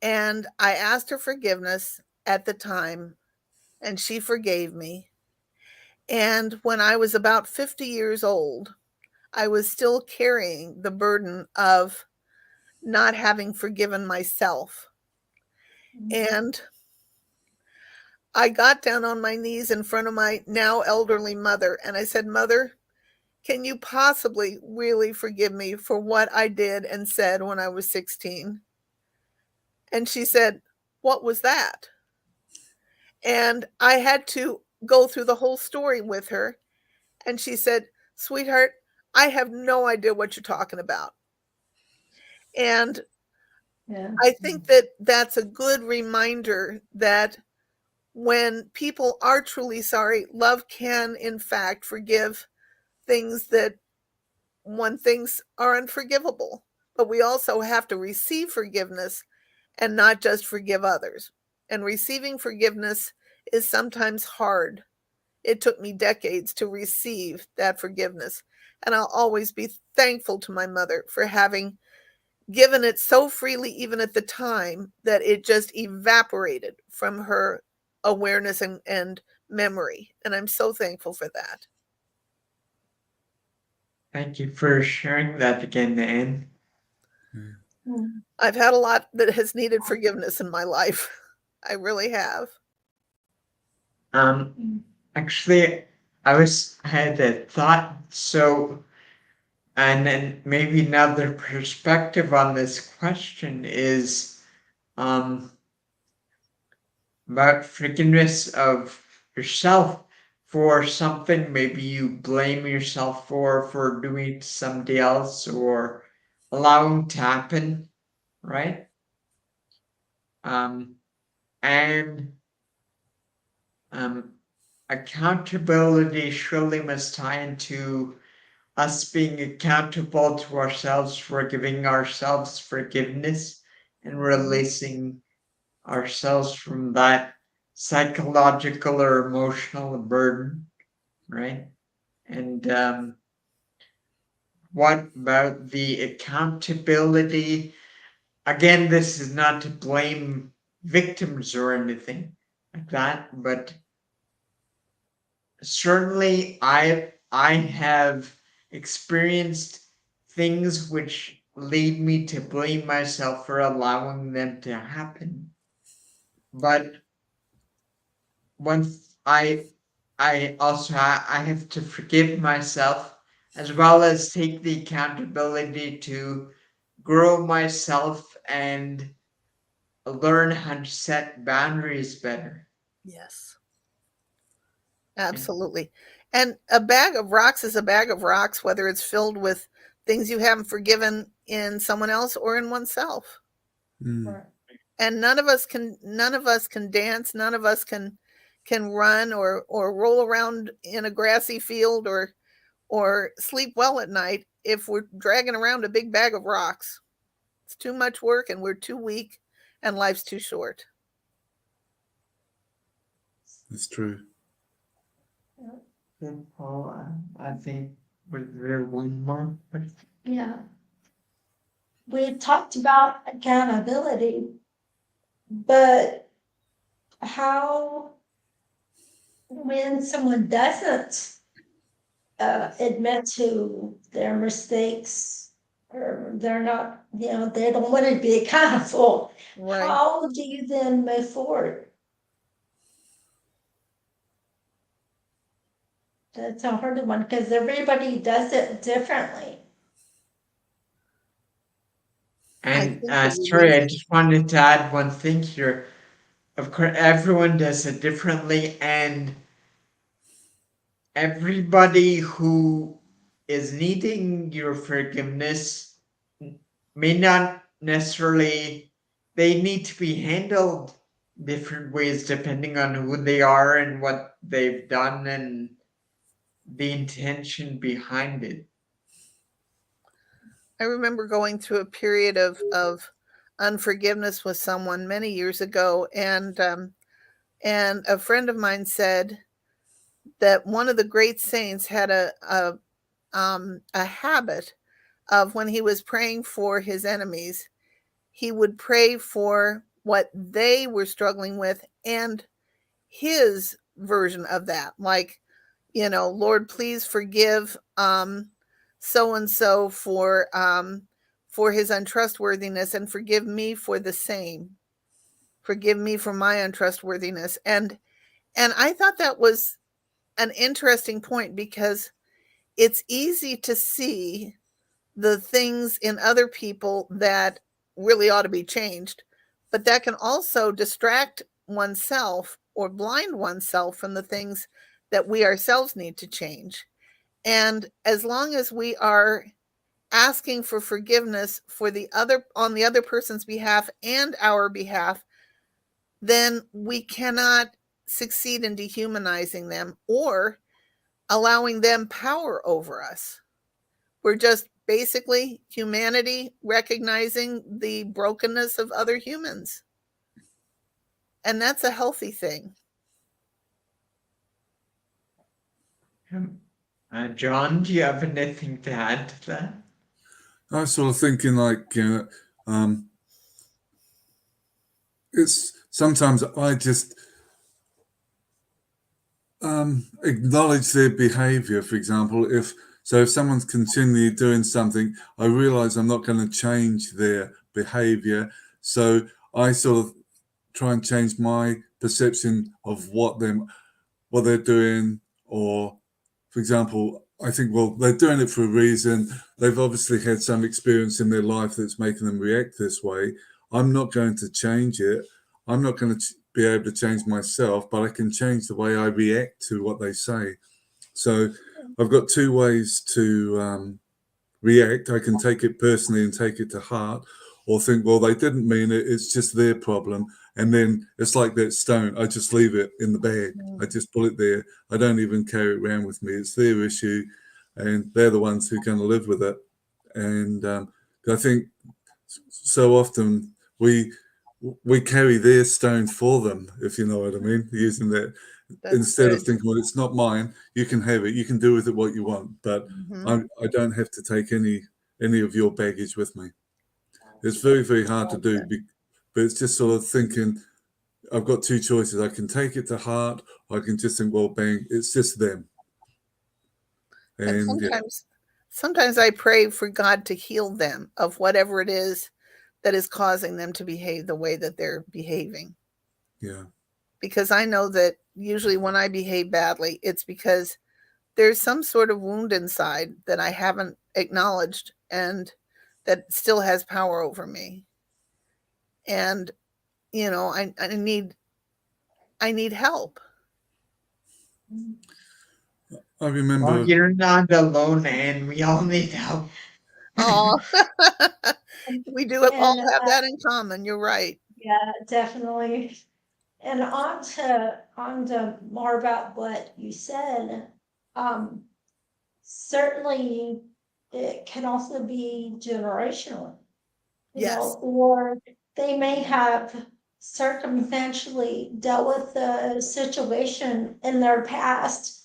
S4: And I asked her forgiveness at the time, and she forgave me. And when I was about 50 years old, I was still carrying the burden of not having forgiven myself. And I got down on my knees in front of my now elderly mother and I said, "Mother, can you possibly really forgive me for what I did and said when I was 16?" And she said, "What was that?" And I had to go through the whole story with her. And she said, "Sweetheart, I have no idea what you're talking about." And
S2: Yeah.
S4: I think that that's a good reminder that when people are truly sorry, love can, in fact, forgive things that one thinks are unforgivable. But we also have to receive forgiveness and not just forgive others. And receiving forgiveness is sometimes hard. It took me decades to receive that forgiveness. And I'll always be thankful to my mother for having given it so freely, even at the time, that it just evaporated from her awareness and memory. And I'm so thankful for that.
S1: Thank you for sharing that again, Anne.
S2: Mm.
S4: I've had a lot that has needed forgiveness in my life. I really have.
S1: Um, actually, I had a thought. So, and then maybe another perspective on this question is, um, about forgiveness of yourself for something maybe you blame yourself for doing to somebody else or allowing to happen, right? Um, and um, accountability surely must tie into us being accountable to ourselves for giving ourselves forgiveness and releasing ourselves from that psychological or emotional burden, right? And what about the accountability? Again, this is not to blame victims or anything like that, but certainly I have experienced things which lead me to blame myself for allowing them to happen. But once I also I have to forgive myself as well as take the accountability to grow myself and learn how to set boundaries better.
S4: Yes, absolutely. And a bag of rocks is a bag of rocks, whether it's filled with things you haven't forgiven in someone else or in oneself.
S3: Mm.
S4: And none of us can dance, none of us can run or roll around in a grassy field or sleep well at night if we're dragging around a big bag of rocks. It's too much work and we're too weak and life's too short.
S3: That's true.
S1: Good, Paul. I think was there one more?
S2: Yeah. We talked about accountability, but how when someone doesn't admit to their mistakes or they're not, they don't want to be accountable,
S4: Right.
S2: how do you then move forward? That's a hard one because everybody does it differently.
S1: And
S4: think that we
S1: sorry, I
S4: really-
S1: just wanted to add one thing here. Of course, everyone does it differently, and everybody who is needing your forgiveness may not necessarily, they need to be handled different ways depending on who they are and what they've done and the intention behind it.
S4: I remember going through a period of unforgiveness with someone many years ago, and a friend of mine said that one of the great saints had a habit of when he was praying for his enemies, he would pray for what they were struggling with and his version of that, like, Lord, please forgive so and so for his untrustworthiness, and forgive me for the same. Forgive me for my untrustworthiness. And I thought that was an interesting point, because it's easy to see the things in other people that really ought to be changed, but that can also distract oneself or blind oneself from the things that we ourselves need to change. And as long as we are asking for forgiveness for on the other person's behalf and our behalf, then we cannot succeed in dehumanizing them or allowing them power over us. We're just basically humanity recognizing the brokenness of other humans. And that's a healthy thing.
S1: John, do you have anything to add to that?
S3: I was sort of thinking like, it's sometimes I just acknowledge their behavior. For example, if someone's continually doing something, I realize I'm not going to change their behavior. So I sort of try and change my perception of what they're doing. Or, for example, I think, well, they're doing it for a reason. They've obviously had some experience in their life that's making them react this way. I'm not going to change it. I'm not going to be able to change myself, but I can change the way I react to what they say. So I've got two ways to react. I can take it personally and take it to heart, or think, well, they didn't mean it. It's just their problem. And then it's like that stone. I just leave it in the bag. I just put it there. I don't even carry it around with me. It's their issue. and they're the ones who are going to live with it. And I think so often we carry their stone for them, if you know what I mean, using that
S4: That's
S3: instead of
S4: good.
S3: thinking, well, it's not mine. You can have it. You can do with it what you want, but
S4: Mhm.
S3: I don't have to take any of your baggage with me. It's very, very hard to do, but it's just sort of thinking, I've got two choices. I can take it to heart, or I can just think, well, bang, it's just them.
S4: And
S3: And yeah,
S4: sometimes I pray for God to heal them of whatever it is that is causing them to behave the way that they're behaving.
S3: yeah,
S4: Because I know that usually when I behave badly, it's because there's some sort of wound inside that I haven't acknowledged and that still has power over me. And I need help.
S3: I
S1: Well,
S3: remember.
S1: you're not alone, and we all need help.
S4: Oh, we do all
S2: And
S4: have that in common. You're right.
S2: yeah, definitely. And on to more about what you said, certainly it can also be generational,
S4: Yes.
S2: or they may have circumstantially dealt with the situation in their past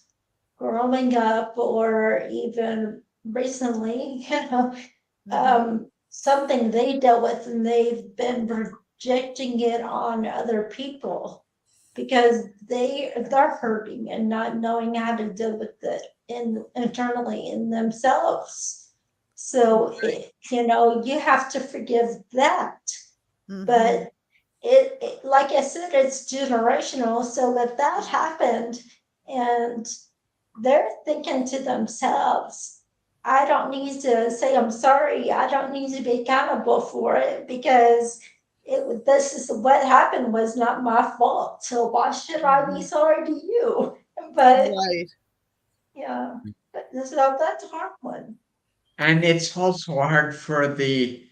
S2: growing up or even recently, something they dealt with and they've been projecting it on other people because they're hurting and not knowing how to deal with it internally in themselves. So you have to forgive that.
S4: Mhm.
S2: But it like I said, it's generational. So that happened, and they're thinking to themselves, I don't need to say I'm sorry. I don't need to be accountable for it because this is what happened was not my fault. So why should I be sorry to you? But
S4: Right.
S2: yeah, so that's a hard one.
S1: And it's also hard for the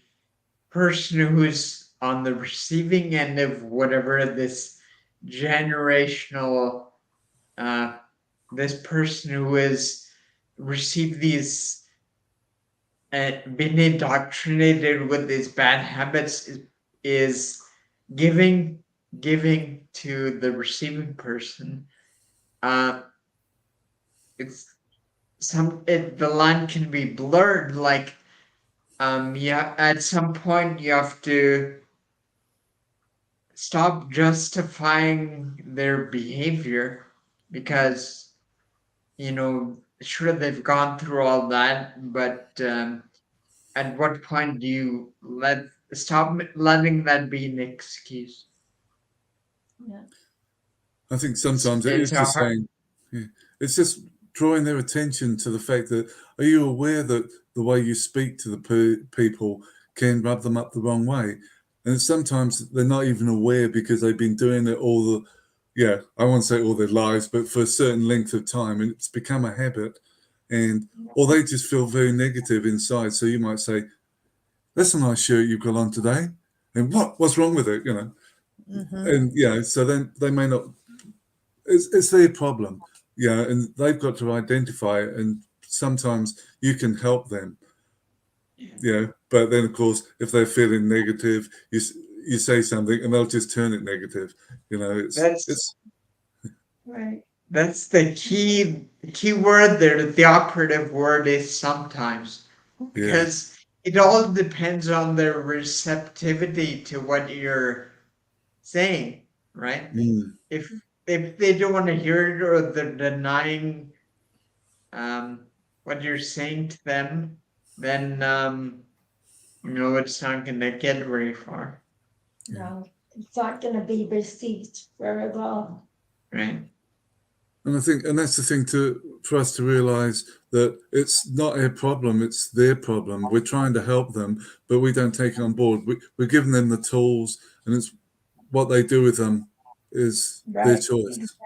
S1: person who's on the receiving end of whatever this generational, uh, this person who has received these, been indoctrinated with these bad habits is giving to the receiving person. Uh, it's the line can be blurred. Like, yeah, at some point you have to stop justifying their behavior because sure, they've gone through all that, but at what point do you stop letting that be an excuse?
S2: Yeah.
S3: I think
S1: it's
S3: sometimes it
S1: it's
S3: is
S1: a
S3: just
S1: hard
S3: saying, yeah, it's just drawing their attention to the fact that, are you aware that the way you speak to the people can rub them up the wrong way? And sometimes they're not even aware because they've been doing it I won't say all their lives, but for a certain length of time, and it's become a habit. Or they just feel very negative inside. So you might say, that's a nice shirt you've got on today. And what's wrong with it?
S4: Mhm.
S3: And so then they may not, it's their problem, and they've got to identify it, and sometimes you can help them, but then of course if they're feeling negative, you say something and they'll just turn it negative.
S1: that's
S3: It's
S2: Right.
S1: that's the key word there. The operative word is sometimes,
S3: yeah,
S1: because it all depends on their receptivity to what you're saying, right?
S3: mm,
S1: If they don't want to hear it, or they're denying um, what you're saying to them, then it's not going to get very far,
S3: yeah.
S2: No, it's not going to be received very well.
S1: right?
S3: And I think, and that's the thing for us to realize that it's not our problem, it's their problem. We're trying to help them, but we don't take it on board. We're giving them the tools, and it's what they do with them is their
S2: Right.
S3: choice.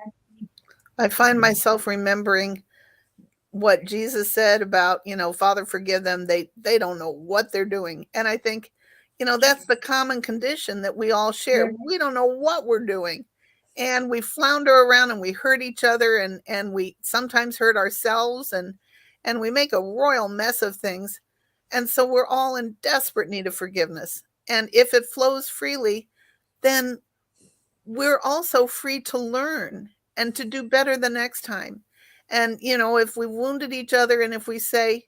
S4: I find myself remembering what Jesus said about, Father, forgive them. They don't know what they're doing. And I think, that's the common condition that we all share.
S2: Right.
S4: We don't know what we're doing. And we flounder around and we hurt each other and we sometimes hurt ourselves. and we make a royal mess of things. And so we're all in desperate need of forgiveness. And if it flows freely, then we're also free to learn and to do better the next time. And, if we wounded each other and if we say,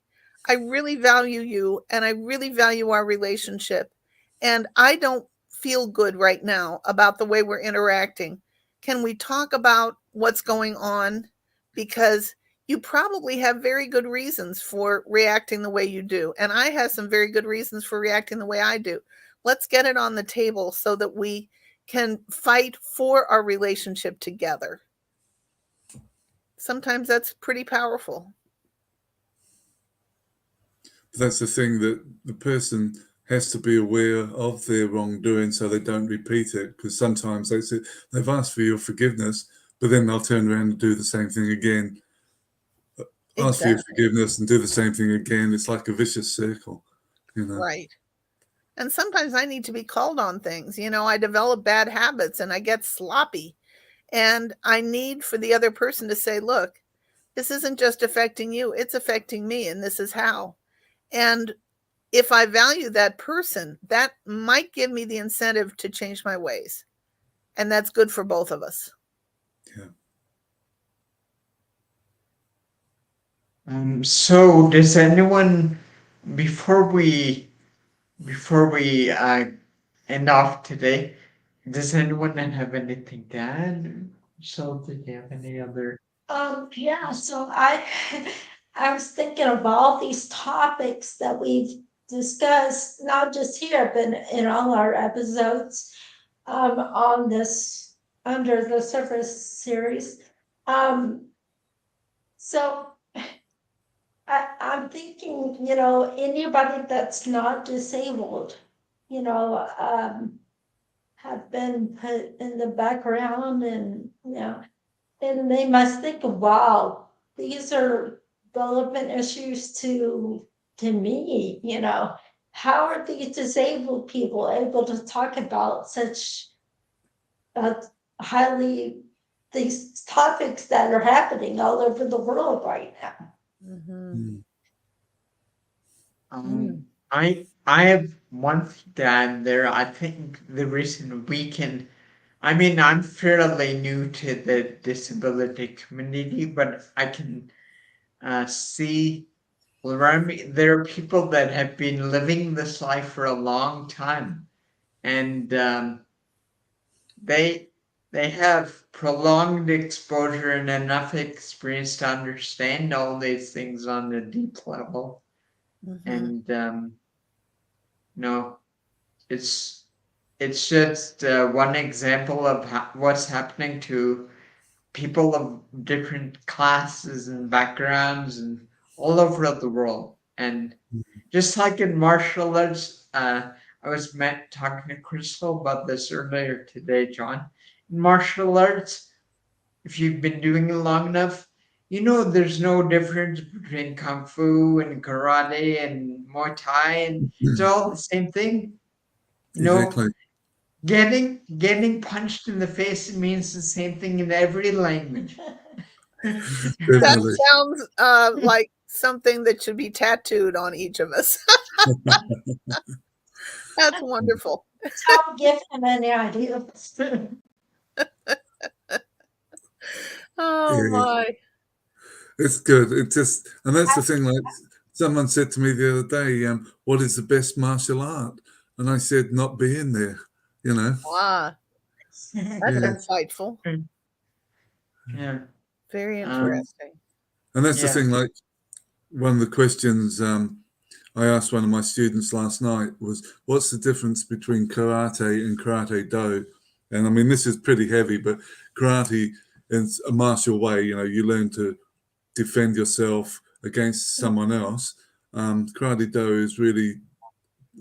S4: I really value you and I really value our relationship, and I don't feel good right now about the way we're interacting, can we talk about what's going on? Because you probably have very good reasons for reacting the way you do. And I have some very good reasons for reacting the way I do. Let's get it on the table so that we can fight for our relationship together. Sometimes that's pretty powerful.
S3: That's the thing, that the person has to be aware of their wrongdoing so they don't repeat it, because sometimes they've asked for your forgiveness, but then they'll turn around and do the same thing again. Ask for your forgiveness and do the same thing again. It's like a vicious circle,
S4: Right. And sometimes I need to be called on things. I develop bad habits and I get sloppy. And I need for the other person to say, look, this isn't just affecting you, it's affecting me, and this is how. And if I value that person, that might give me the incentive to change my ways. And that's good for both of us.
S3: Yeah.
S1: So does anyone, before we end off today, does anyone have anything to add? So did you have any other?
S2: Yeah, so I was thinking of all these topics that we've discussed, not just here, but in all our episodes, on this Under the Surface series. So I'm thinking, anybody that's not disabled, have been put in the background, and and they must think, wow, these are relevant issues to me. How are these disabled people able to talk about such these topics that are happening all over the world right now?
S1: I have one thing to add there. I think the reason I'm fairly new to the disability community, but I can see around me there are people that have been living this life for a long time, and they have prolonged exposure and enough experience to understand all these things on a deep level. And it's just one example of what's happening to people of different classes and backgrounds and all over the world. And just like in martial arts, I was talking to Crystal about this earlier today, John. In martial arts, if you've been doing it long enough, there's no difference between Kung Fu and Karate and Muay Thai, and it's all the same thing.
S3: Exactly.
S1: Getting punched in the face means the same thing in every language.
S3: Definitely.
S4: That sounds like something that should be tattooed on each of us. That's wonderful.
S2: Don't give him any ideas.
S4: Oh my.
S3: It's good. And that's the thing, like someone said to me the other day, what is the best martial art? And I said, not being there,
S4: Wow. That's insightful.
S1: Yeah.
S4: Very interesting.
S3: And that's the thing, like one of the questions I asked one of my students last night was, what's the difference between karate and karate do? And I mean, this is pretty heavy, but karate is a martial way, you learn to defend yourself against someone else. Karate do is really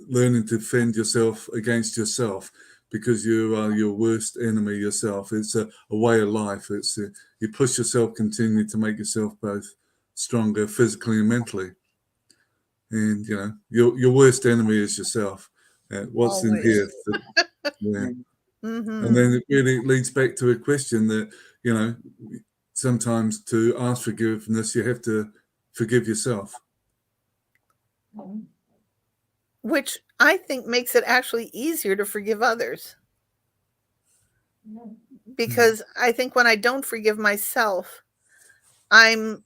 S3: learning to defend yourself against yourself, because you are your worst enemy yourself. It's a way of life. You push yourself continually to make yourself both stronger physically and mentally. And your worst enemy is yourself. What's
S4: Always.
S3: in here? And then it really leads back to a question that sometimes to ask forgiveness you have to forgive yourself.
S4: Which I think makes it actually easier to forgive others. Because I think when I don't forgive myself, I'm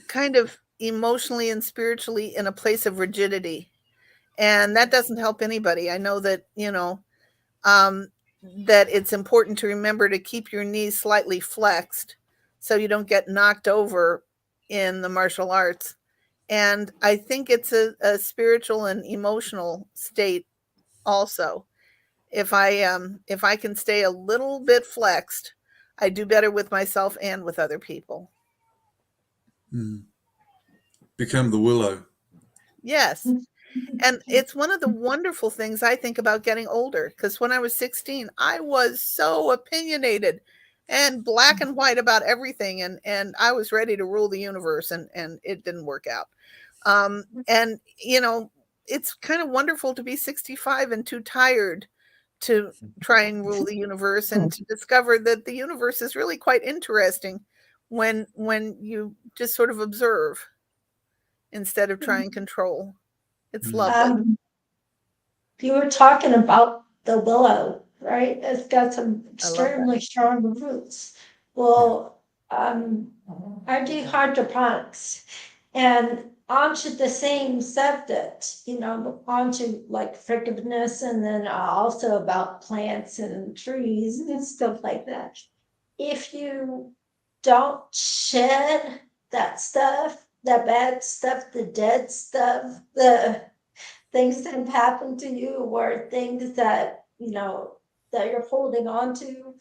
S4: kind of emotionally and spiritually in a place of rigidity. And that doesn't help anybody. I know that, that it's important to remember to keep your knees slightly flexed so you don't get knocked over in the martial arts. And I think it's a spiritual and emotional state also. If I can stay a little bit flexed, I do better with myself and with other people.
S3: Become the willow.
S4: Yes. And it's one of the wonderful things I think about getting older, because when I was 16, I was so opinionated and black and white about everything. And I was ready to rule the universe, and it didn't work out. And, it's kind of wonderful to be 65 and too tired to try and rule the universe, and to discover that the universe is really quite interesting when you just sort of observe instead of try and control. It's lovely.
S2: You were talking about the willow, right? It's got some extremely strong roots. Well, I do hydroponics, and onto the same subject, onto like forgiveness, and then also about plants and trees and stuff like that. If you don't shed that stuff, that bad stuff, the dead stuff, the things that have happened to you, or things that, that you're holding on to,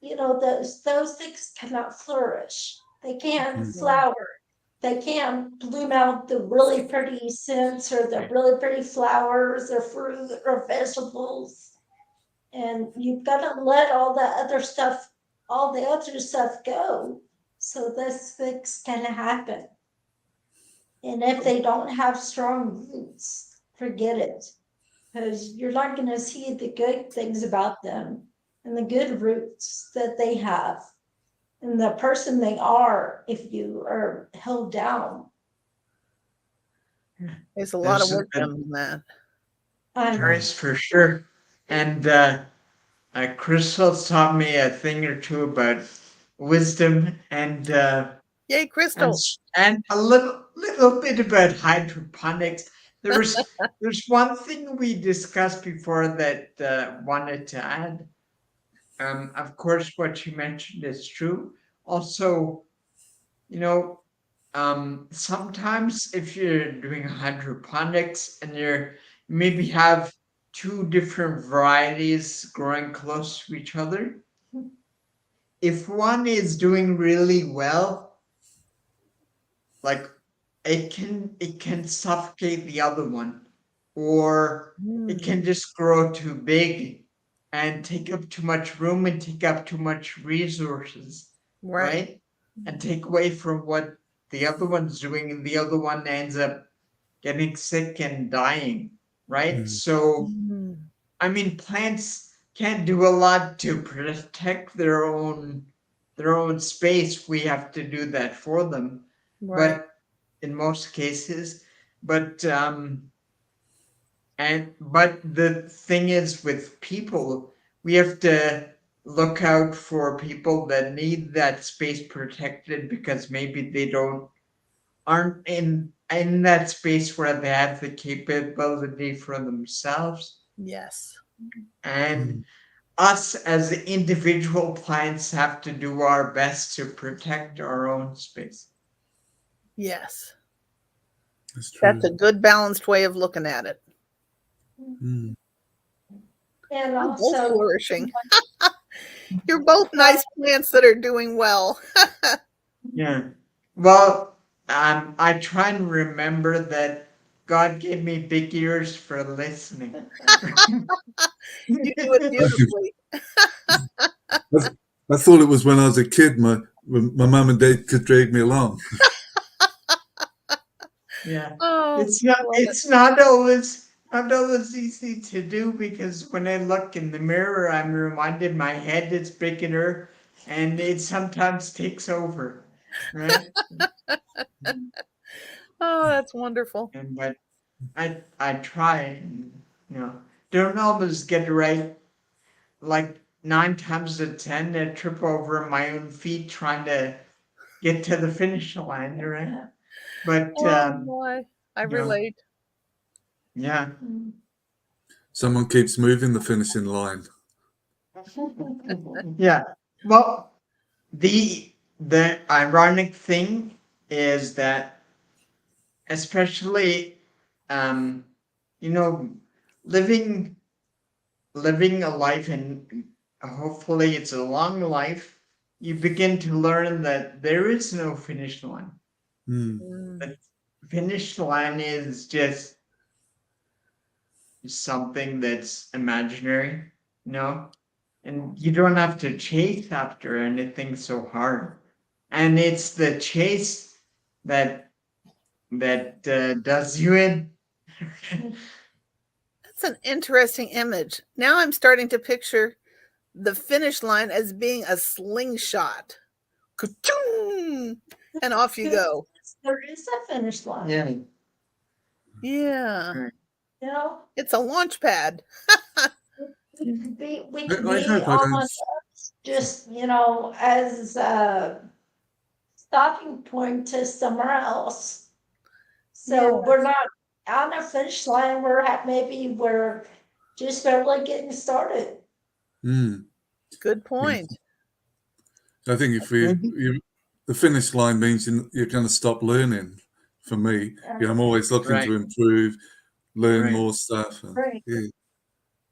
S2: those things cannot flourish. They can't flower. They can't bloom out the really pretty scents or the really pretty flowers or fruit or vegetables. And you've got to let all the other stuff go, so this things can happen. And if they don't have strong roots, forget it, because you're not going to see the good things about them and the good roots that they have and the person they are if you are held down.
S4: There's a lot of work done on that.
S1: There is, for sure. And Crystal taught me a thing or two about wisdom, and
S4: Yay, Crystal.
S1: and a little bit about hydroponics. There's one thing we discussed before that wanted to add. Of course, what you mentioned is true. Also, sometimes if you're doing hydroponics and you maybe have two different varieties growing close to each other, if one is doing really well, like it can suffocate the other one, or it can just grow too big and take up too much room and take up too much resources, right? And take away from what the other one's doing, and the other one ends up getting sick and dying, right? So, I mean, plants can't do a lot to protect their own space. We have to do that for them, but in most cases, but the thing is, with people, we have to look out for people that need that space protected, because maybe they aren't in that space where they have the capability for themselves.
S4: Yes.
S1: And us as individual plants have to do our best to protect our own space.
S4: Yes.
S3: That's true.
S4: That's a good balanced way of looking at it.
S2: And
S4: You're both
S2: also,
S4: flourishing. You're both nice plants that are doing well.
S1: Yeah. Well, I try and remember that God gave me big ears for listening.
S4: You do it beautifully.
S3: I thought it was when I was a kid, my mum and dad could drag me along.
S1: Yeah.
S4: Oh,
S1: It's not always easy to do, because when I look in the mirror, I'm reminded my head is bigger, and it sometimes takes over, right?
S4: Oh, that's wonderful.
S1: And but I try and don't always get it right. Like 9 times out of 10, I trip over my own feet trying to get to the finish line, right? But
S4: Oh boy, I
S1: you know,
S4: relate.
S1: yeah,
S3: Someone keeps moving the finishing line.
S1: yeah. Well, the ironic thing is that, especially, um, you know, living living a life, and hopefully it's a long life, you begin to learn that there is no finish line.
S3: Mm.
S4: Mm,
S1: The finish line is just something that's imaginary, and you don't have to chase after anything so hard. And it's the chase that does you in.
S4: That's an interesting image. Now I'm starting to picture the finish line as being a slingshot. Ka-choom! And off you go.
S2: There is a finish line.
S1: Yeah.
S4: Yeah.
S1: Right.
S2: You know,
S4: It's a launch pad.
S2: we can
S3: I
S2: be
S3: hope I
S2: on
S3: don't.
S2: just, as a stopping point to somewhere else. So
S4: Yeah.
S2: we're not on a finish line, maybe we're just barely getting started.
S3: Mm.
S4: Good point.
S3: I think if
S1: Maybe.
S3: the finish line means you're going to stop learning. For me, I'm always looking
S1: Right.
S3: to improve, learn
S1: Right.
S3: more stuff. And,
S2: Right.
S3: yeah.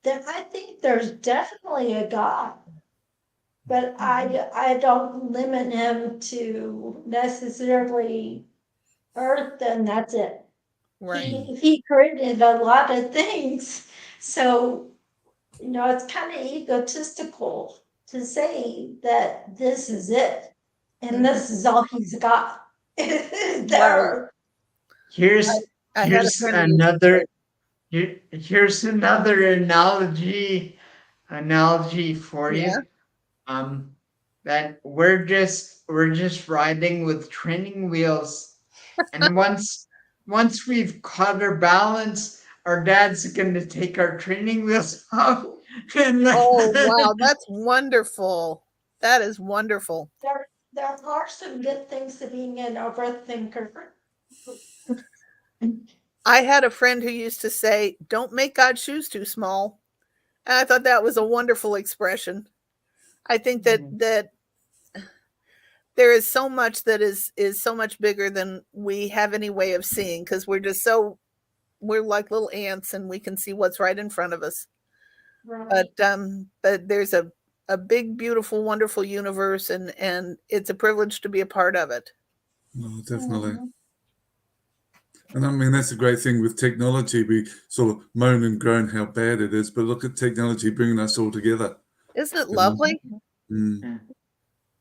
S2: Then I think there's definitely a God, but I don't limit him to necessarily earth and that's it.
S4: Right.
S2: He created a lot of things. So, it's kind of egotistical to say that this is it and this is all he's got. There.
S1: Here's
S4: I had a
S1: here's
S4: friend who used to
S1: another
S4: say,
S1: here's another analogy for
S4: yeah,
S1: you. That we're just riding with training wheels, and once we've caught our balance, our dad's gonna take our training wheels off. And
S4: oh wow, that's wonderful. That is wonderful.
S2: There are some good things to being an overthinker.
S4: I had a friend who used to say, "Don't make God's shoes too small." And I thought that was a wonderful expression. I think that there is so much that is so much bigger than we have any way of seeing because we're like little ants and we can see what's right in front of us.
S2: Right.
S4: But there's a big, beautiful, wonderful universe and it's a privilege to be a part of it.
S3: Oh, definitely.
S2: Mhm.
S3: And I mean, that's a great thing with technology. We sort of moan and groan how bad it is, but look at technology bringing us all together.
S4: Isn't it
S3: You know?
S4: lovely?
S3: Mm.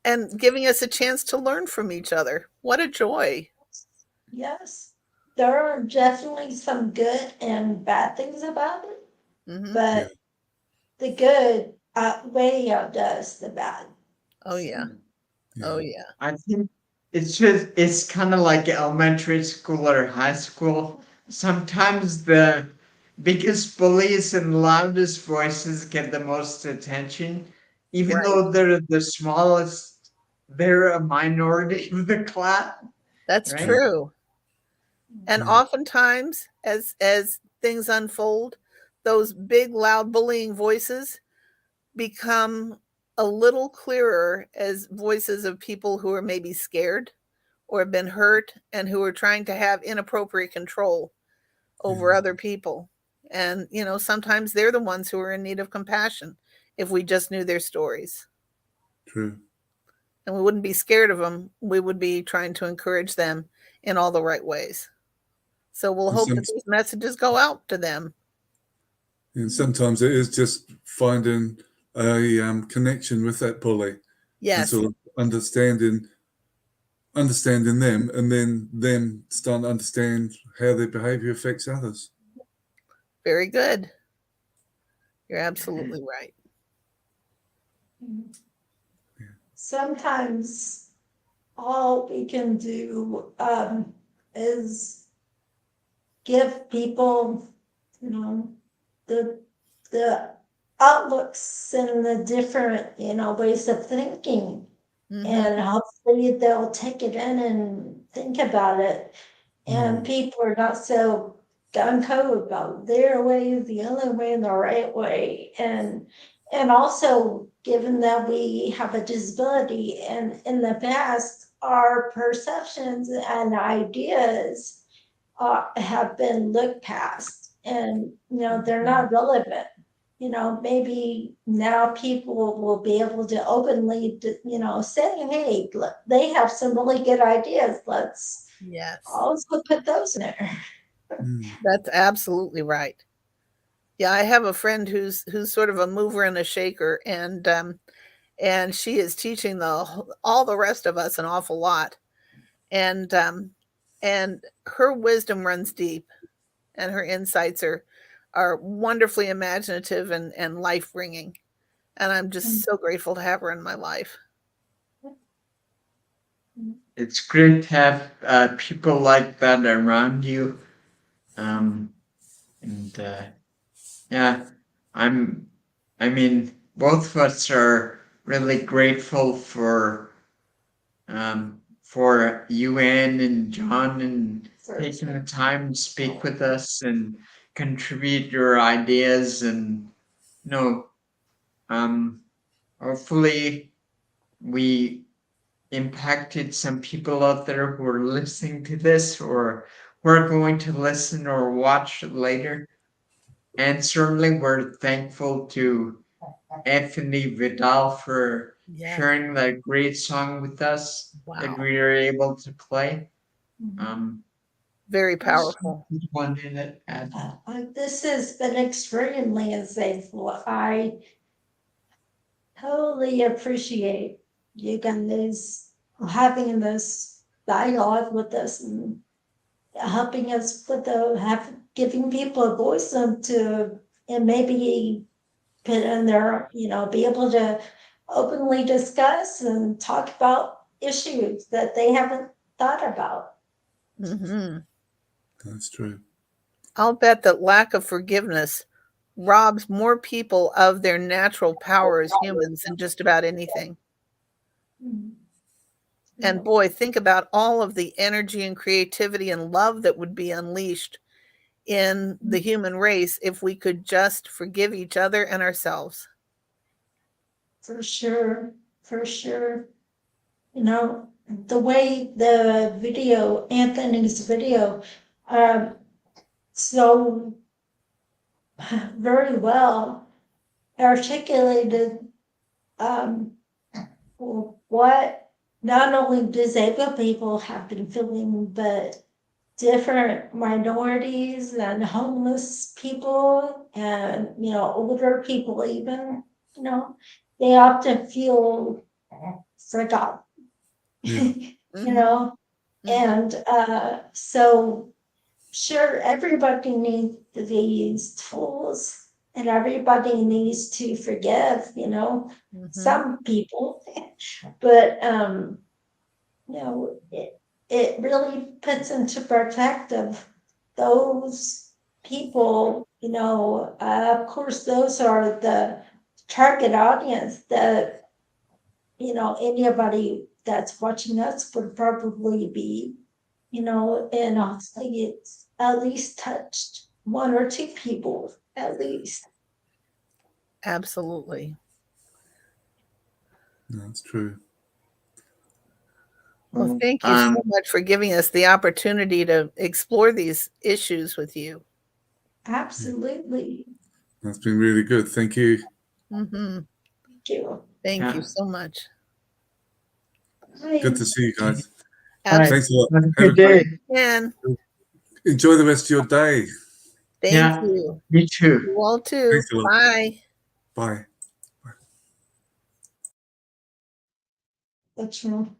S4: And giving us a chance to learn from each other. What a joy.
S2: Yes, there are definitely some good and bad things about it,
S4: Hmm.
S2: but the good way outdoes the bad.
S4: Oh yeah. Oh yeah.
S1: I think it's kind of like elementary school or high school. Sometimes the biggest bullies and loudest voices get the most attention, even
S4: Right.
S1: though they're the smallest. They're a minority of the class,
S4: That's
S1: right?
S4: true. And
S3: Yeah.
S4: oftentimes as things unfold, those big loud bullying voices become a little clearer as voices of people who are maybe scared or have been hurt and who are trying to have inappropriate control over
S3: Yeah.
S4: other people. And sometimes they're the ones who are in need of compassion if we just knew their stories.
S3: True.
S4: And we wouldn't be scared of them. We would be trying to encourage them in all the right ways. So we'll
S3: And,
S4: hope that these messages go out to them.
S3: and sometimes it is just finding a connection with that bully and
S4: Yes,
S3: sort of understanding them, and then them starting to understand how their behavior affects others.
S4: very good. You're absolutely right.
S2: Sometimes all we can do is give people, you know, the outlooks and the different, ways of thinking.
S4: Mhm.
S2: And hopefully they'll take it in and think about it. And people are not so gung ho about their way, the only way, and the right way. And also, given that we have a disability, and in the past, our perceptions and ideas have been looked past, and they're not relevant. Maybe now people will be able to openly, say, hey, they have some really good ideas. Let's
S4: Yes,
S2: also put those in there.
S4: that's absolutely right. Yeah, I have a friend who's sort of a mover and a shaker, and she is teaching all the rest of us an awful lot. And her wisdom runs deep, and her insights are wonderfully imaginative and life bringing. And I'm just so grateful to have her in my life.
S1: It's great to have people like that around you. And yeah, I mean, both of us are really grateful for you, Ann and John, and taking the time to speak with us and contribute your ideas. And you know, hopefully we impacted some people out there who are listening to this or who are going to listen or watch it later. And certainly we're thankful to Anthony Vidal for
S4: Yeah.
S1: sharing that great song with us that
S4: Wow.
S1: we were able to play.
S4: Very powerful.
S1: One in it.
S2: This has been extremely insightful. I totally appreciate you guys having this dialogue with us and helping us with giving people a voice and maybe put in there, be able to openly discuss and talk about issues that they haven't thought about.
S4: Hmm.
S3: That's true.
S4: I'll bet that lack of forgiveness robs more people of their natural power as humans than just about anything. And boy, think about all of the energy and creativity and love that would be unleashed in the human race if we could just forgive each other and ourselves.
S2: For sure, for sure. The way Anthony's video, so very well articulated what not only disabled people have been feeling, but different minorities and homeless people and, older people even, they often feel forgotten,
S3: Yeah.
S2: and so sure, everybody needs these tools and everybody needs to forgive, some people, but it really puts into perspective those people, of course, those are the target audience that, anybody that's watching us would probably be, and I'll say it's at least touched one or two people, at least.
S4: Absolutely.
S3: That's true.
S4: Well, thank you so much for giving us the opportunity to explore these issues with you.
S2: Absolutely.
S3: That's been really good. Thank you.
S4: Mm-hmm.
S2: Thank you.
S4: Thank you so much.
S2: Bye.
S3: Good to see you guys.
S4: Absolutely.
S3: Thanks a lot.
S1: Have a
S3: Have
S1: good
S3: a great
S1: day.
S4: And
S3: enjoy the rest of your day.
S4: thank
S1: Yeah.
S4: you.
S1: Me too.
S4: You all too.
S3: Thanks a lot.
S4: Bye.
S3: Bye.
S2: That's true.